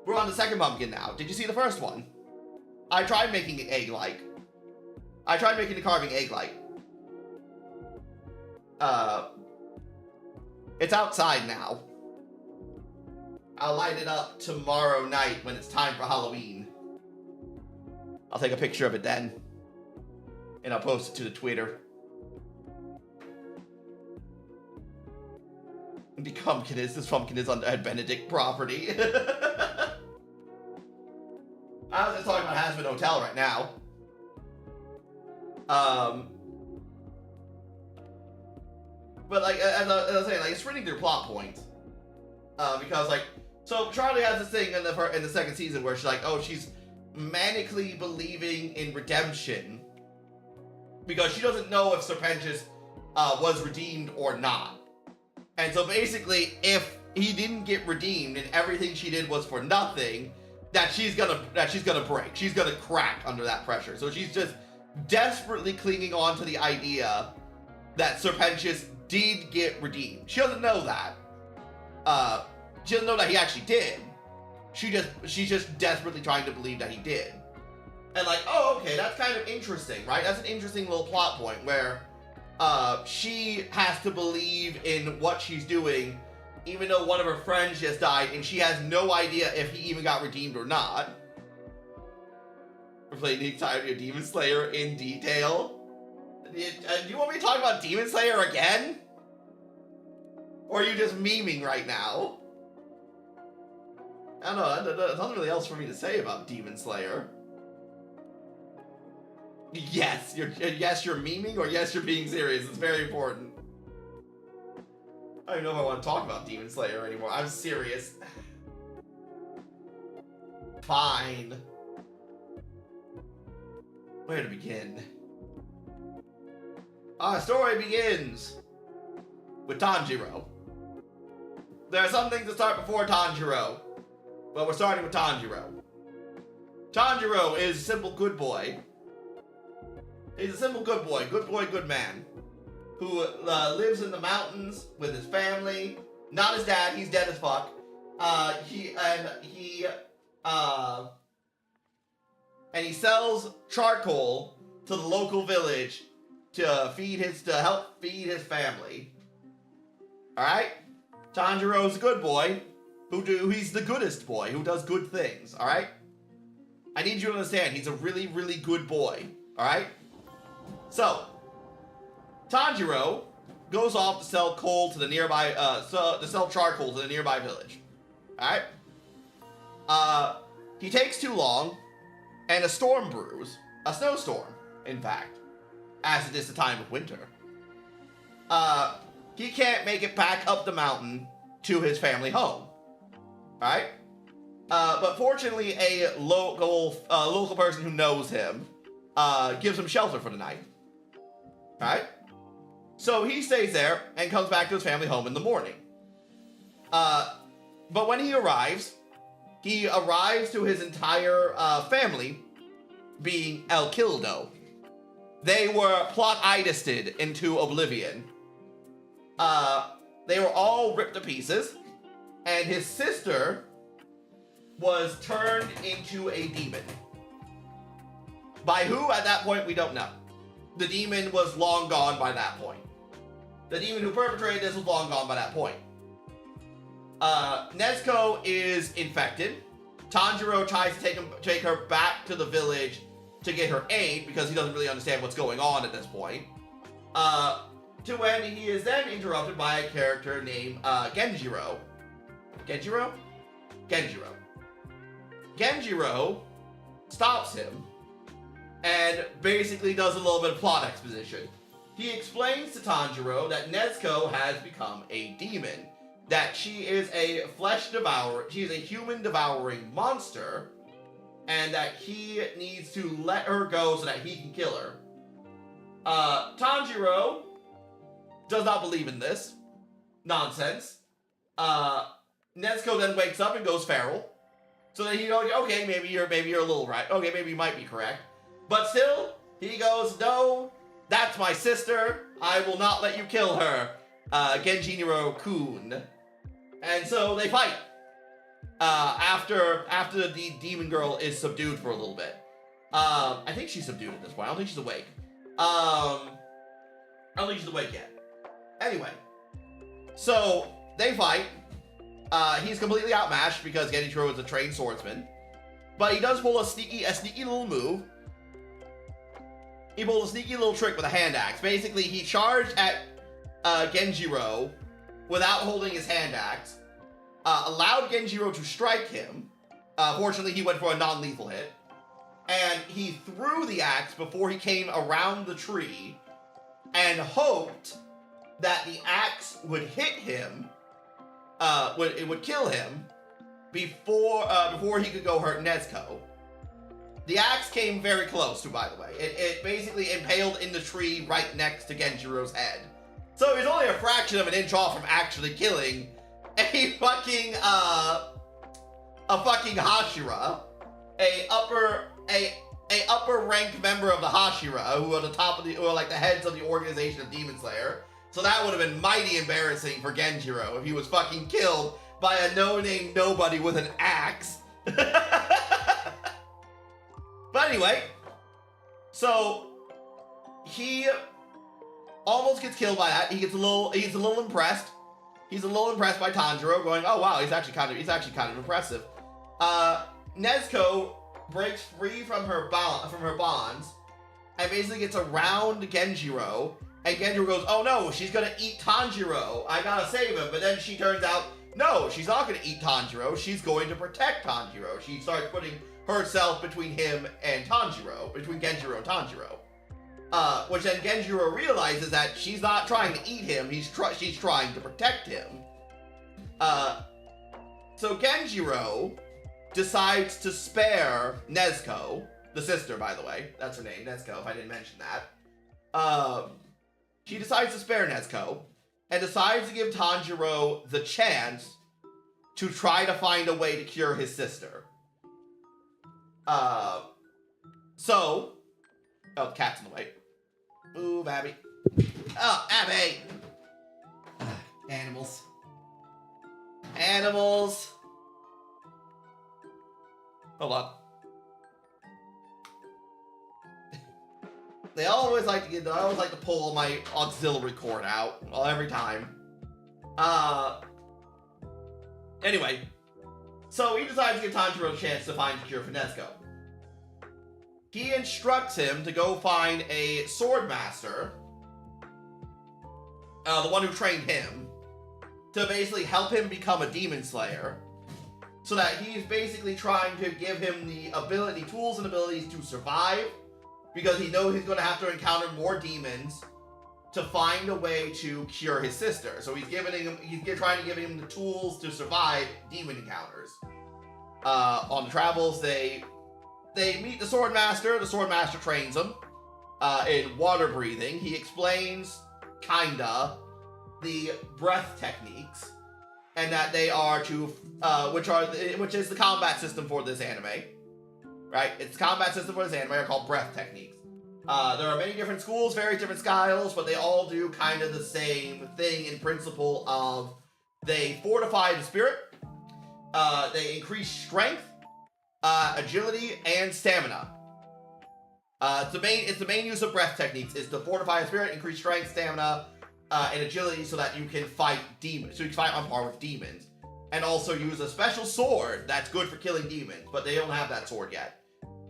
We're on the second pumpkin now. Did you see the first one? I tried making it egg-like. I tried making the carving egg-like. It's outside now. I'll light it up tomorrow night when it's time for Halloween. I'll take a picture of it then. And I'll post it to the Twitter. This pumpkin is on Ed Benedict property. I was just talking about Hazbin Hotel right now. But like, as I was saying, like, it's running through plot points. Because like, so Charlie has this thing in the second season where she's like, oh, she's manically believing in redemption because she doesn't know if Serpentius was redeemed or not. And so basically, if he didn't get redeemed and everything she did was for nothing, that she's gonna break. She's gonna crack under that pressure. So she's just desperately clinging on to the idea that Serpentius did get redeemed. She doesn't know that. She doesn't know that he actually did. She's just desperately trying to believe that he did. And like, oh, okay, that's kind of interesting, right? That's an interesting little plot point where she has to believe in what she's doing, even though one of her friends just died, and she has no idea if he even got redeemed or not. We're playing the entirety of Demon Slayer in detail. Do you want me to talk about Demon Slayer again? Or are you just memeing right now? I don't know, there's nothing really else for me to say about Demon Slayer. Yes, you're memeing, or yes, you're being serious. It's very important. I don't even know if I want to talk about Demon Slayer anymore. I'm serious. Fine. Where to begin? Our story begins with Tanjiro. There are some things that start before Tanjiro, but we're starting with Tanjiro. Tanjiro is a simple good boy. He's a simple good boy, good man, who lives in the mountains with his family. Not his dad; he's dead as fuck. He sells charcoal to the local village to help feed his family. All right, Tanjiro's a good boy. He's the goodest boy who does good things. All right, I need you to understand. He's a really, really good boy. All right. So, Tanjiro goes off to sell coal to the nearby, to sell charcoal to the nearby village. Alright? He takes too long, and a storm brews. A snowstorm, in fact. As it is the time of winter. He can't make it back up the mountain to his family home. Alright? But fortunately, a local person who knows him, gives him shelter for the night. Alright? So he stays there and comes back to his family home in the morning. But when he arrives to his entire family being El Kildo. They were plot-itisted into oblivion. They were all ripped to pieces, and his sister was turned into a demon. By who at that point, we don't know. The demon was long gone by that point. The demon who perpetrated this was long gone by that point. Nezuko is infected. Tanjiro tries to take her back to the village to get her aid because he doesn't really understand what's going on at this point. To when he is then interrupted by a character named Genjiro. Genjiro? Genjiro. Genjiro stops him and basically does a little bit of plot exposition. He explains to Tanjiro that Nezuko has become a demon that she is a flesh devourer. She is a human devouring monster, and that he needs to let her go so that he can kill her. Tanjiro does not believe in this nonsense. Nezuko then wakes up and goes feral. So then he goes, okay, maybe you're a little right. Okay, maybe you might be correct. But still, he goes, no, that's my sister. I will not let you kill her, Genjiniro-kun. And so they fight. After the demon girl is subdued for a little bit. I think she's subdued at this point. I don't think she's awake. I don't think she's awake yet. Anyway, so they fight. He's completely outmatched because Genichiro is a trained swordsman. But he does pull a sneaky little move. He pulled a sneaky little trick with a hand axe. Basically, he charged at Genjiro without holding his hand axe. Allowed Genjiro to strike him. Fortunately, he went for a non-lethal hit. And he threw the axe before he came around the tree and hoped that the axe would hit him. It would kill him before he could go hurt Nezuko. The axe came very close to, by the way. It basically impaled in the tree right next to Genjiro's head. So he's only a fraction of an inch off from actually killing a fucking Hashira, a upper ranked member of the Hashira, who are like the heads of the organization of Demon Slayer. So that would have been mighty embarrassing for Genjiro if he was fucking killed by a no-name nobody with an axe. But anyway, so he almost gets killed by that. He's a little impressed. He's a little impressed by Tanjiro, going, "Oh wow, he's actually kind of impressive." Nezuko breaks free from her bonds and basically gets around Genjiro. And Genjiro goes, "Oh no, she's gonna eat Tanjiro. I gotta save him." But then she turns out, no, she's not gonna eat Tanjiro. She's going to protect Tanjiro. She starts putting herself between him and Tanjiro, between Genjiro and Tanjiro. Which then Genjiro realizes that she's not trying to eat him. She's trying to protect him. So Genjiro decides to spare Nezuko, the sister, by the way. That's her name, Nezuko, if I didn't mention that. She decides to spare Nezuko, and decides to give Tanjiro the chance to try to find a way to cure his sister. Oh, the cat's in the way. Move, Abby. Oh, Abby! Animals. Animals! Hold on. I always like to pull my auxiliary cord out every time. Anyway, so he decides to give Tanjiro a chance to find a cure for Nezuko. He instructs him to go find a sword master, the one who trained him, to basically help him become a demon slayer, so that he's basically trying to give him the tools and abilities to survive, because he knows he's going to have to encounter more demons to find a way to cure his sister. So he's trying to give him the tools to survive demon encounters. On the travels, they meet the sword master. The sword master trains him in water breathing. He explains kinda the breath techniques, and that they are which is the combat system for this anime. Right? It's combat system for this anime are called breath techniques. There are many different schools, various different styles, but they all do kind of the same thing in principle of they fortify the spirit, they increase strength, agility, and stamina. It's the main use of breath techniques is to fortify the spirit, increase strength, stamina, and agility so that you can fight demons, so you can fight on par with demons. And also use a special sword that's good for killing demons, but they don't have that sword yet.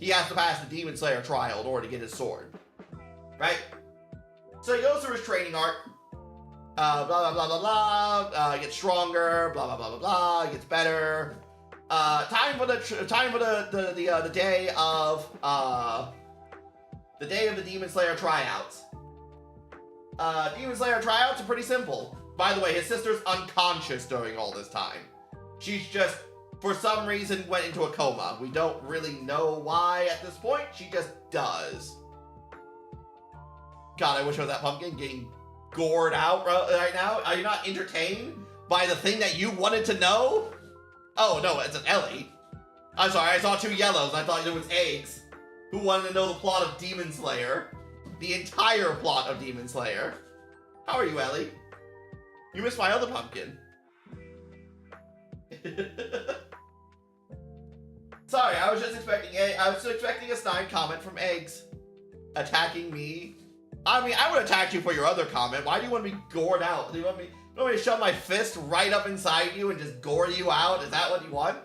He has to pass the Demon Slayer trial in order to get his sword. Right? So he goes through his training arc. Blah, blah, blah, blah, blah. Gets stronger. Blah, blah, blah, blah, blah. Gets better. Time for the day of the Demon Slayer tryouts. Demon Slayer tryouts are pretty simple. By the way, his sister's unconscious during all this time. She's just, for some reason, went into a coma. We don't really know why at this point. She just does. God, I wish I was that pumpkin getting gored out right now. Are you not entertained by the thing that you wanted to know? Oh, no, it's an Ellie. I'm sorry, I saw 2 yellows. I thought it was eggs. Who wanted to know the plot of Demon Slayer? The entire plot of Demon Slayer. How are you, Ellie? You missed my other pumpkin. Sorry, I was just expecting a snide comment from eggs attacking me. I mean, I would attack you for your other comment. Why do you want to be gored out? Do you want me to shove my fist right up inside you and just gore you out? Is that what you want?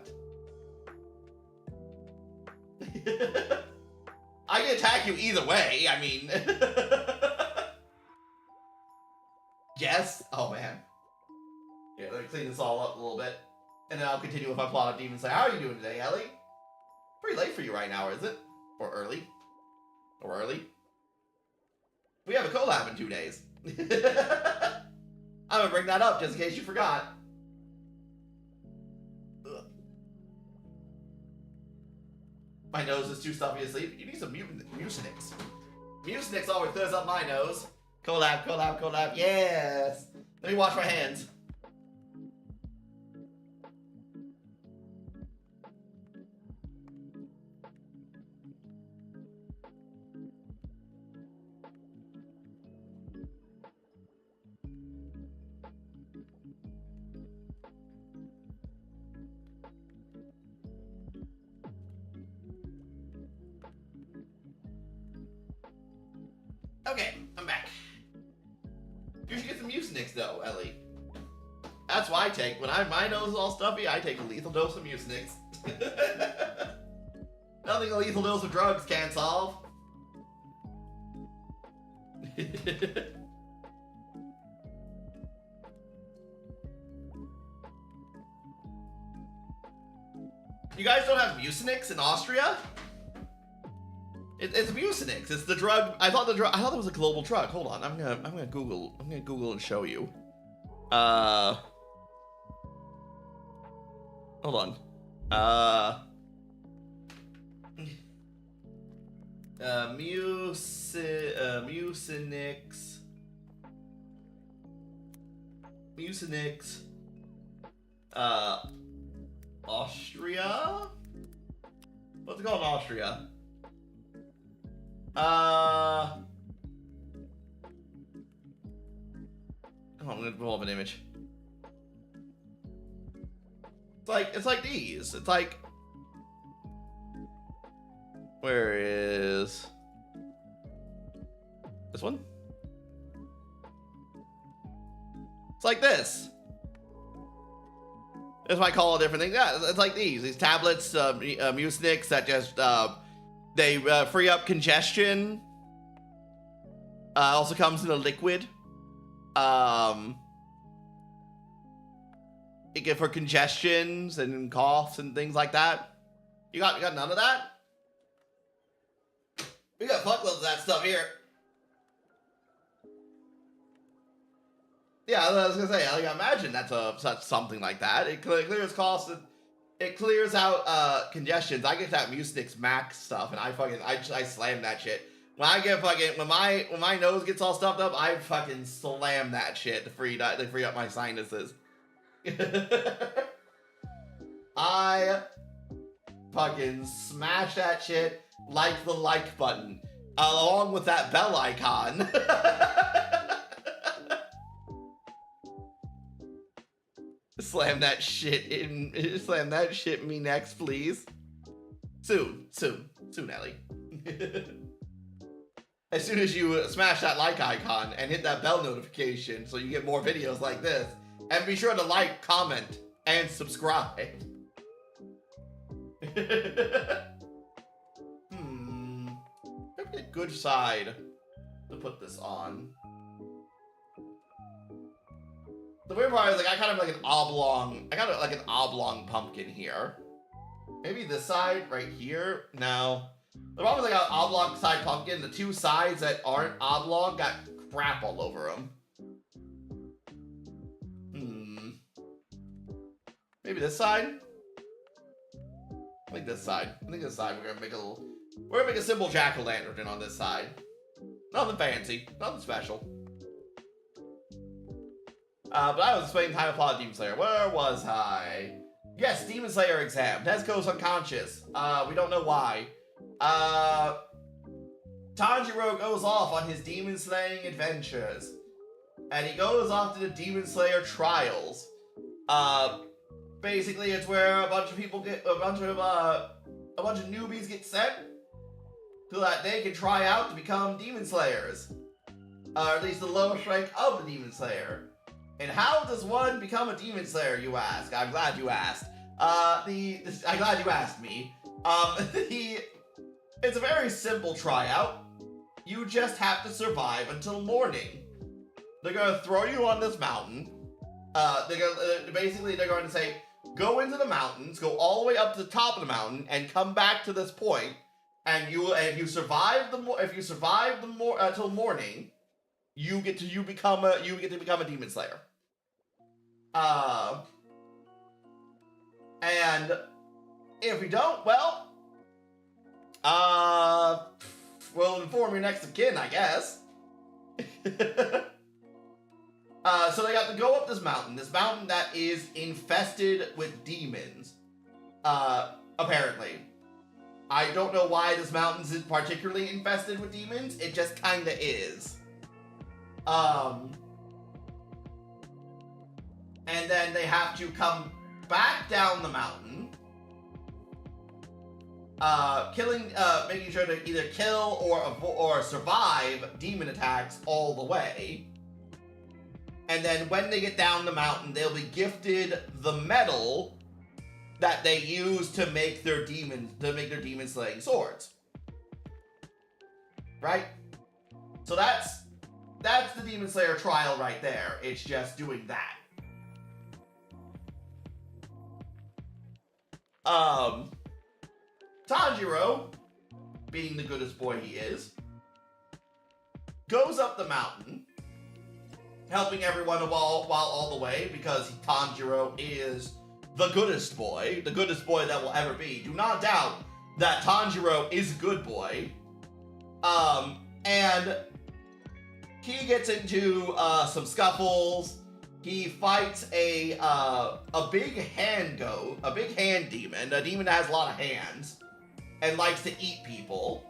I can attack you either way. I mean, yes. Oh man. Yeah, let me clean this all up a little bit, and then I'll continue with my plot of Demon Slayer. How are you doing today, Ellie? Pretty late for you right now, is it? Or early? Or early? We have a collab in 2 days. I'm gonna bring that up just in case you forgot. Ugh. My nose is too stuffy to sleep. You need some Mucinix. Mucinix always clears up my nose. Collab, collab, collab. Yes. Let me wash my hands. Okay, I'm back. You should get some Mucinix though, Ellie. That's what I take. When my nose is all stuffy, I take a lethal dose of Mucinix. Nothing a lethal dose of drugs can't solve. You guys don't have Mucinix in Austria? It's Mucinix. It's the drug. I thought it was a global drug. Hold on. I'm gonna Google. I'm gonna Google and show you. Hold on. Mucinix. Mucinix. Austria? What's it called in Austria? Oh, I'm gonna pull up an image. It's like these. It's like, where is this one? It's like this. This might call a different thing. Yeah, it's like these tablets, Mucinix that just they free up congestion. Also comes in a liquid. It get for congestions and coughs and things like that. You got none of that? We got fuckloads of that stuff here. Yeah, I was gonna say, I imagine that's something like that. It clears coughs. It clears out congestions. I get that Mucinix Max stuff, and I slam that shit. When I get when my nose gets all stuffed up, I fucking slam that shit to free up my sinuses. I fucking smash that shit like the like button, along with that bell icon. Slam that shit me next, please. Soon, Ellie. As soon as you smash that like icon and hit that bell notification so you get more videos like this, and be sure to like, comment, and subscribe. Maybe a good side to put this on. The weird part is, like, I kind of like an oblong pumpkin here. Maybe this side right here. No. The problem is I got an oblong side pumpkin. The two sides that aren't oblong got crap all over them. Maybe this side? I think this side. I think this side we're gonna make a simple jack-o'-lantern on this side. Nothing fancy, nothing special. But I was explaining time to plot Demon Slayer. Where was I? Yes, Demon Slayer exam. Nezuko's unconscious. We don't know why. Tanjiro goes off on his demon slaying adventures. And he goes off to the Demon Slayer trials. Basically it's where a bunch of people get, a bunch of newbies get sent so that they can try out to become Demon Slayers. Or at least the lowest rank of the Demon Slayer. And how does one become a Demon Slayer, you ask? I'm glad you asked. I'm glad you asked me. It's a very simple tryout. You just have to survive until morning. They're gonna throw you on this mountain. They're going to say, go into the mountains, go all the way up to the top of the mountain, and come back to this point. And if you survive till morning, you get to become a Demon Slayer. And if you don't, well, we'll inform your next of kin, I guess. So they got to go up this mountain that is infested with demons, apparently. I don't know why this mountain's particularly infested with demons, it just kinda is. And then they have to come back down the mountain, making sure to either kill or survive demon attacks all the way. And then when they get down the mountain, they'll be gifted the metal that they use to make their demon slaying swords. Right? So that's the Demon Slayer trial right there. It's just doing that. Tanjiro, being the goodest boy he is, goes up the mountain, helping everyone while all the way, because Tanjiro is the goodest boy that will ever be. Do not doubt that Tanjiro is a good boy. And he gets into some scuffles. He fights a big hand demon, a demon that has a lot of hands and likes to eat people.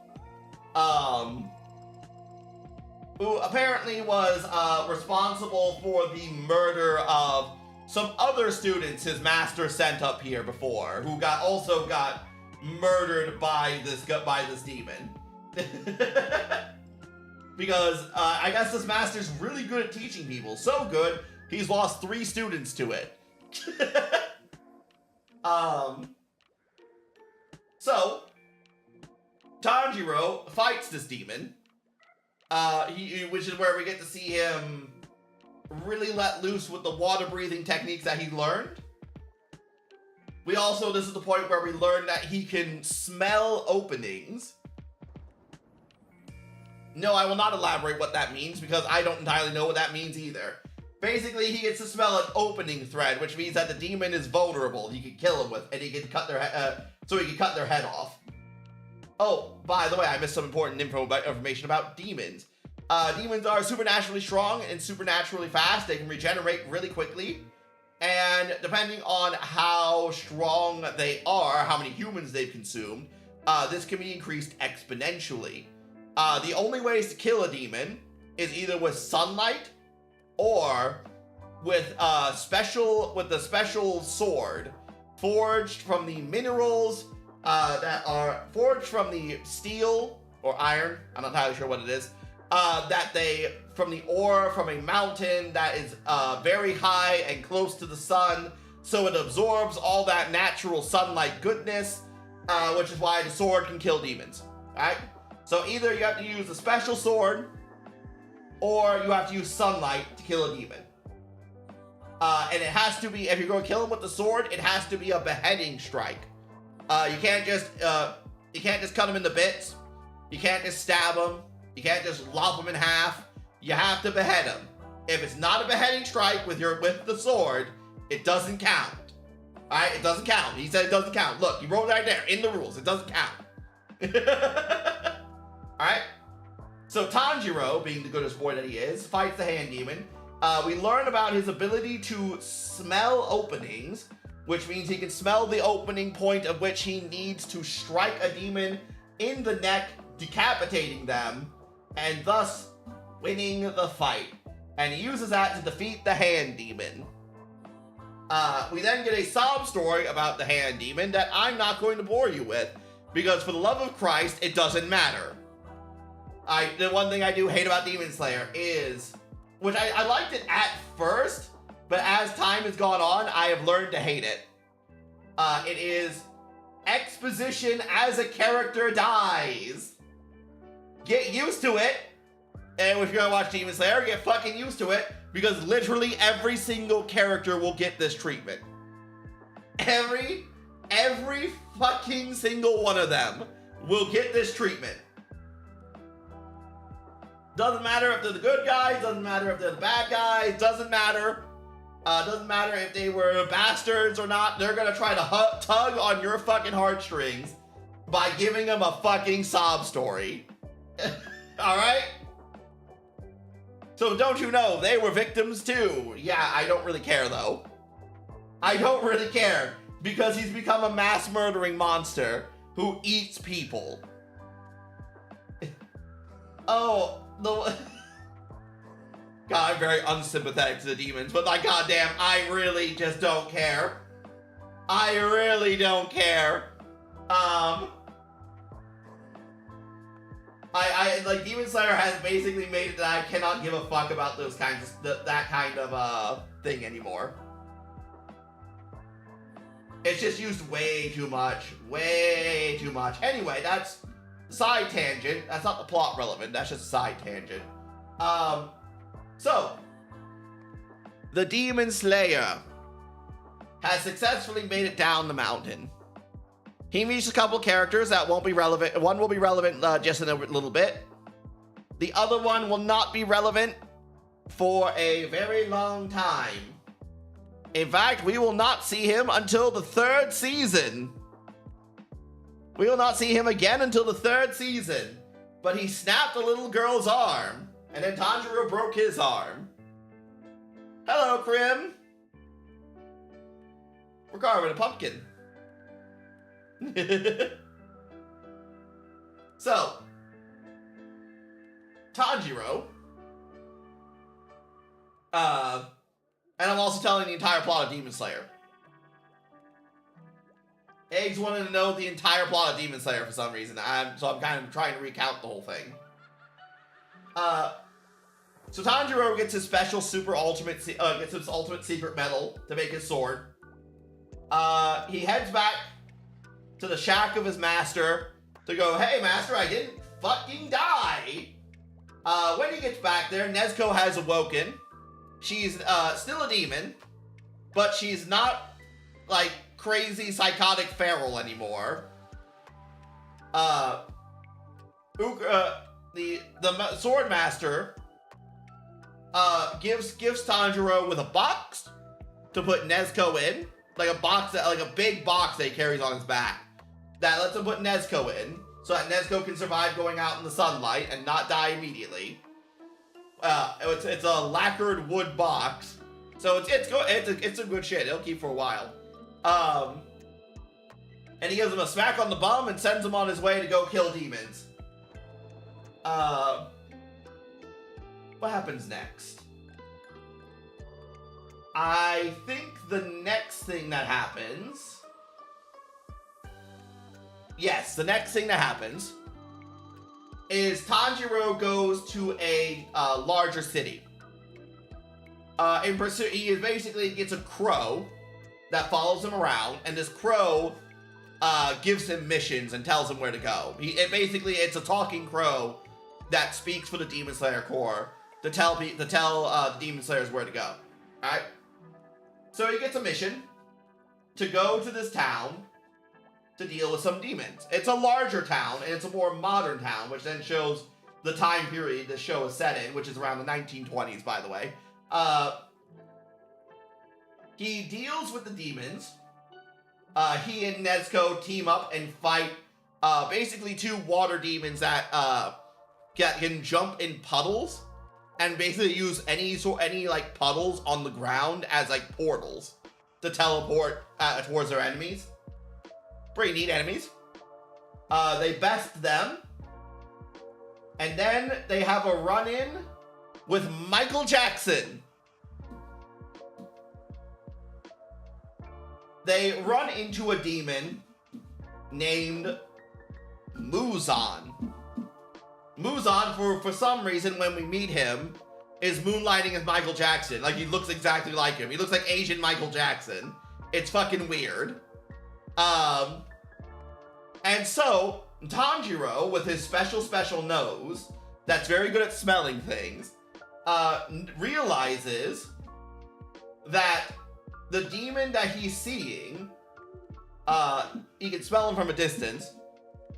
Who apparently was responsible for the murder of some other students his master sent up here before, who also got murdered by this demon. Because I guess this master's really good at teaching people. So good, he's lost 3 students to it. So, Tanjiro fights this demon. Which is where we get to see him really let loose with the water-breathing techniques that he learned. This is the point where we learn that he can smell openings. No, I will not elaborate what that means, because I don't entirely know what that means either. Basically, he gets to smell an opening thread, which means that the demon is vulnerable. You can kill him with, and he can cut their head off. Oh, by the way, I missed some important information about demons. Demons are supernaturally strong and supernaturally fast. They can regenerate really quickly. And depending on how strong they are, how many humans they've consumed, this can be increased exponentially. The only ways to kill a demon is either with sunlight or with a special sword forged from the minerals that are forged from the steel or iron, I'm not entirely sure what it is, from the ore from a mountain that is very high and close to the sun, so it absorbs all that natural sunlight goodness, which is why the sword can kill demons. Alright? So either you have to use a special sword, or you have to use sunlight to kill a demon. And it has to be, if you're going to kill him with the sword, it has to be a beheading strike. You can't just cut him into bits. You can't just stab him. You can't just lop him in half. You have to behead him. If it's not a beheading strike with the sword, it doesn't count. Alright, it doesn't count. He said it doesn't count. Look, you wrote it right there in the rules. It doesn't count. Alright? So Tanjiro, being the goodest boy that he is, fights the hand demon. We learn about his ability to smell openings, which means he can smell the opening point of which he needs to strike a demon in the neck, decapitating them, and thus winning the fight. And he uses that to defeat the hand demon. We then get a sob story about the hand demon that I'm not going to bore you with, because for the love of Christ, it doesn't matter. The one thing I do hate about Demon Slayer is, which I liked it at first, but as time has gone on, I have learned to hate it. It is exposition as a character dies. Get used to it. And if you're gonna watch Demon Slayer, get fucking used to it, because literally every single character will get this treatment. Every fucking single one of them will get this treatment. Doesn't matter if they're the good guys, doesn't matter if they're the bad guys, doesn't matter. Doesn't matter if they were bastards or not, they're gonna try to tug on your fucking heartstrings by giving them a fucking sob story. Alright? So don't you know, they were victims too. Yeah, I don't really care though. I don't really care, because he's become a mass murdering monster who eats people. Oh, God, I'm very unsympathetic to the demons, but like, goddamn, I really just don't care. I really don't care. Like, Demon Slayer has basically made it that I cannot give a fuck about those kinds of, that kind of, thing anymore. It's just used way too much. Way too much. Anyway, that's side tangent. That's not the plot relevant. That's just side tangent. So, the Demon Slayer has successfully made it down the mountain. He meets a couple characters that won't be relevant. One will be relevant just in a little bit. The other one will not be relevant for a very long time. In fact, we will not see him until the 3rd season. We will not see him again until the 3rd season. But he snapped a little girl's arm, and then Tanjiro broke his arm. Hello, Krim. We're carving a pumpkin. So, Tanjiro, and I'm also telling the entire plot of Demon Slayer. Eggs wanted to know the entire plot of Demon Slayer for some reason, so I'm kind of trying to recount the whole thing. So Tanjiro gets his special gets his ultimate secret medal to make his sword. He heads back to the shack of his master to go, hey master, I didn't fucking die. When he gets back there, Nezuko has awoken. She's still a demon, but she's not like crazy psychotic feral anymore. The sword master gives Tanjiro with a box to put Nezuko in, like a big box that he carries on his back that lets him put Nezuko in, so that Nezuko can survive going out in the sunlight and not die immediately. It's a lacquered wood box, so it's a good shit. It'll keep for a while. And he gives him a smack on the bum and sends him on his way to go kill demons. What happens next? I think the next thing that happens... Yes, the next thing that happens is Tanjiro goes to a larger city. In pursuit, he basically gets a crow that follows him around, and this crow gives him missions and tells him where to go. It's a talking crow that speaks for the Demon Slayer Corps to tell the Demon Slayers where to go. Alright? So he gets a mission to go to this town to deal with some demons. It's a larger town, and it's a more modern town, which then shows the time period the show is set in, which is around the 1920s, by the way. He deals with the demons, he and Nezuko team up and fight basically two water demons that can jump in puddles and basically use any like puddles on the ground as like portals to teleport towards their enemies. Pretty neat enemies. They best them, and then they have a run-in with Michael Jackson. They run into a demon named Muzan. Muzan, for some reason, when we meet him, is moonlighting as Michael Jackson. Like, he looks exactly like him. He looks like Asian Michael Jackson. It's fucking weird. And so, Tanjiro, with his special nose, that's very good at smelling things, realizes that the demon that he's seeing, he can smell him from a distance,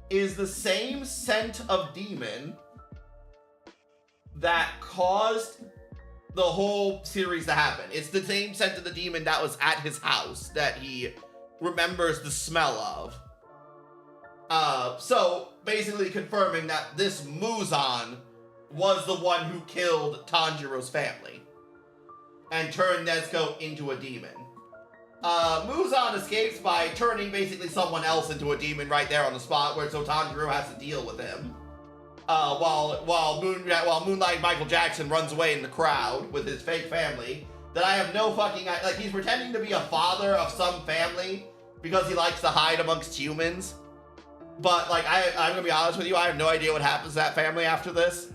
is the same scent of demon that caused the whole series to happen. It's the same scent of the demon that was at his house that he remembers the smell of. So basically confirming that this Muzan was the one who killed Tanjiro's family and turned Nezuko into a demon. Muzan escapes by turning basically someone else into a demon right there on the spot, where so Tanjiro has to deal with him. While Moonlight Michael Jackson runs away in the crowd with his fake family that I have no fucking... Like, he's pretending to be a father of some family because he likes to hide amongst humans. But, like, I'm gonna be honest with you, I have no idea what happens to that family after this.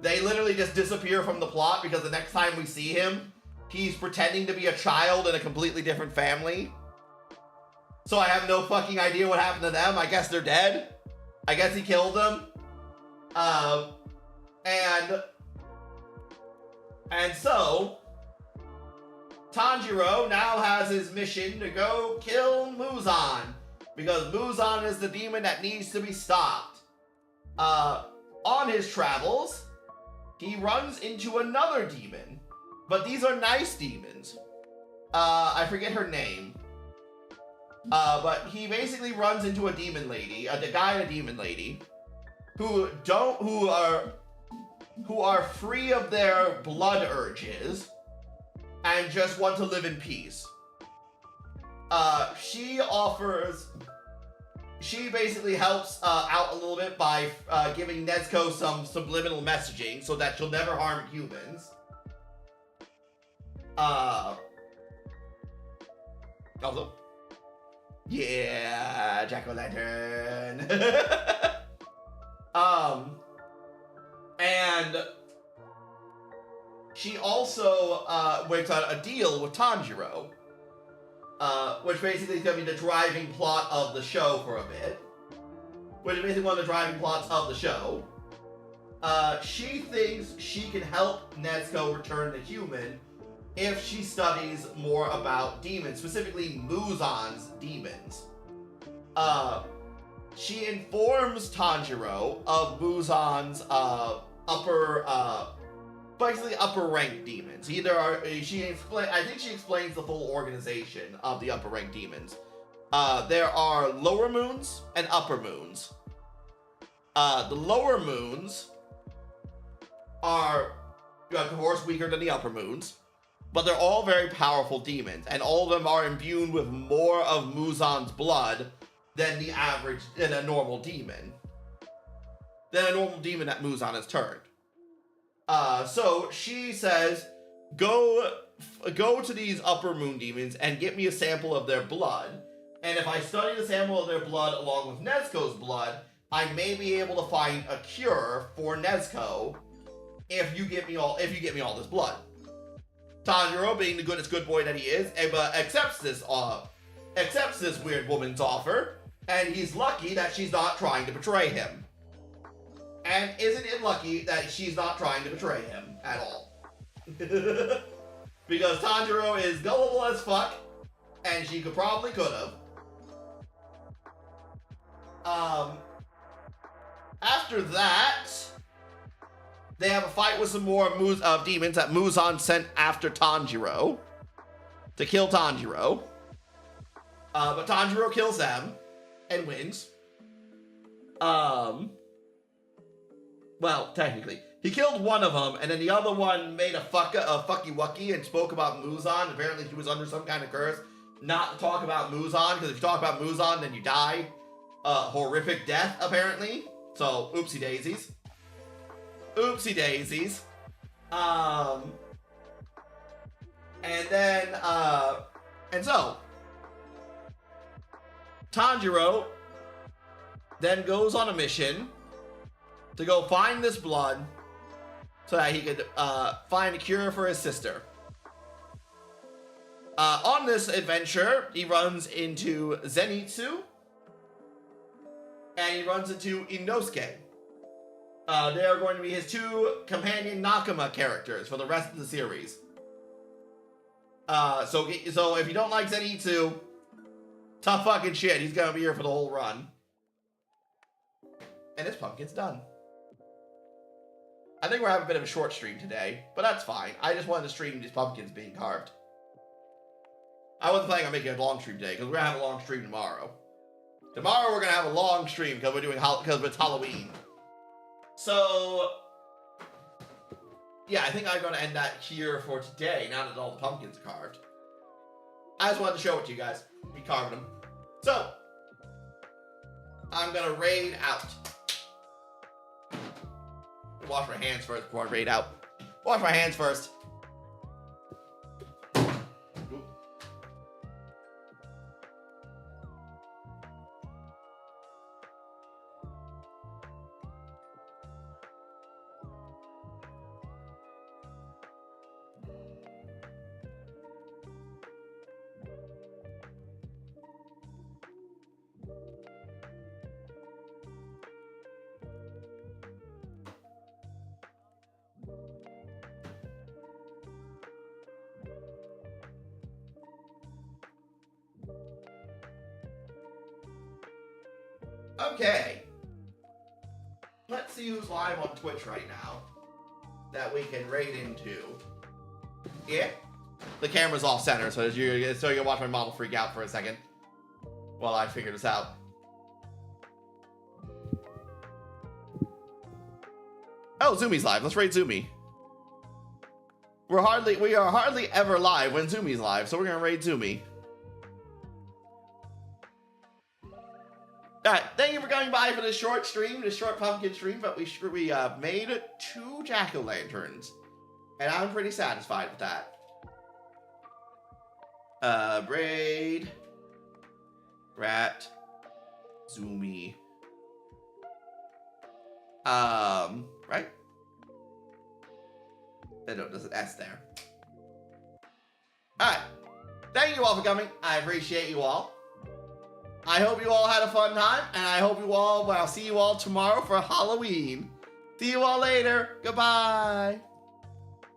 They literally just disappear from the plot because the next time we see him, he's pretending to be a child in a completely different family. So I have no fucking idea what happened to them. I guess they're dead. I guess he killed them. And so Tanjiro now has his mission to go kill Muzan, because Muzan is the demon that needs to be stopped. On his travels, he runs into another demon, but these are nice demons. I forget her name. But he basically runs into a demon lady, a guy and a demon lady, who are free of their blood urges and just want to live in peace. She basically helps out a little bit by giving Nezuko some subliminal messaging so that she'll never harm humans. Also, yeah, Jack-o'-lantern. And she also works out a deal with Tanjiro, which basically is going to be the driving plot of the show for a bit. Which is basically one of the driving plots of the show. She thinks she can help Nezuko return to human if she studies more about demons, specifically Muzan's demons. She informs Tanjiro of Muzan's upper rank demons. I think she explains the full organization of the upper rank demons. There are lower moons and upper moons. The lower moons are, of course, weaker than the upper moons, but they're all very powerful demons, and all of them are imbued with more of Muzan's blood than a normal demon that Muzan has turned. So she says, go to these upper moon demons and get me a sample of their blood. And if I study the sample of their blood along with Nezuko's blood, I may be able to find a cure for Nezuko if you get me all this blood. Tanjiro, being the good boy that he is, accepts this weird woman's offer, and he's lucky that she's not trying to betray him. And isn't it lucky that she's not trying to betray him at all? Because Tanjiro is gullible as fuck, and she could have. After that, they have a fight with some more demons that Muzan sent after Tanjiro to kill Tanjiro. But Tanjiro kills them and wins. Well, technically. He killed one of them, and then the other one made a fucky-wucky and spoke about Muzan. Apparently he was under some kind of curse not to talk about Muzan, because if you talk about Muzan, then you die. Horrific death, apparently. So, oopsie daisies. Oopsie daisies. And then, and so, Tanjiro then goes on a mission to go find this blood so that he could find a cure for his sister. On this adventure, he runs into Zenitsu, and he runs into Inosuke. They are going to be his two companion Nakama characters for the rest of the series. So if you don't like Zenitsu, tough fucking shit. He's gonna be here for the whole run. And this pumpkin's done. I think we're having a bit of a short stream today, but that's fine. I just wanted to stream these pumpkins being carved. I wasn't planning on making a long stream today, because we're gonna have a long stream tomorrow. Tomorrow we're gonna have a long stream because it's Halloween. So yeah, I think I'm gonna end that here for today. Now that all the pumpkins are carved, I just wanted to show it to you guys. We carved them. So I'm gonna raid out. Wash my hands first before I raid out. Wash my hands first. Okay. Let's see who's live on Twitch right now that we can raid into. Yeah? The camera's off center, so you can watch my model freak out for a second while I figure this out. Oh, Zumi's live. Let's raid Zumi. We are hardly ever live when Zumi's live, so we're gonna raid Zumi. Alright, thank you for coming by for this short stream, this short pumpkin stream, but we made 2 jack-o'-lanterns, and I'm pretty satisfied with that. Braid, Rat, Zumi, right? No, there's an S there. Alright, thank you all for coming, I appreciate you all. I hope you all had a fun time, and I hope I'll see you all tomorrow for Halloween. See you all later. Goodbye.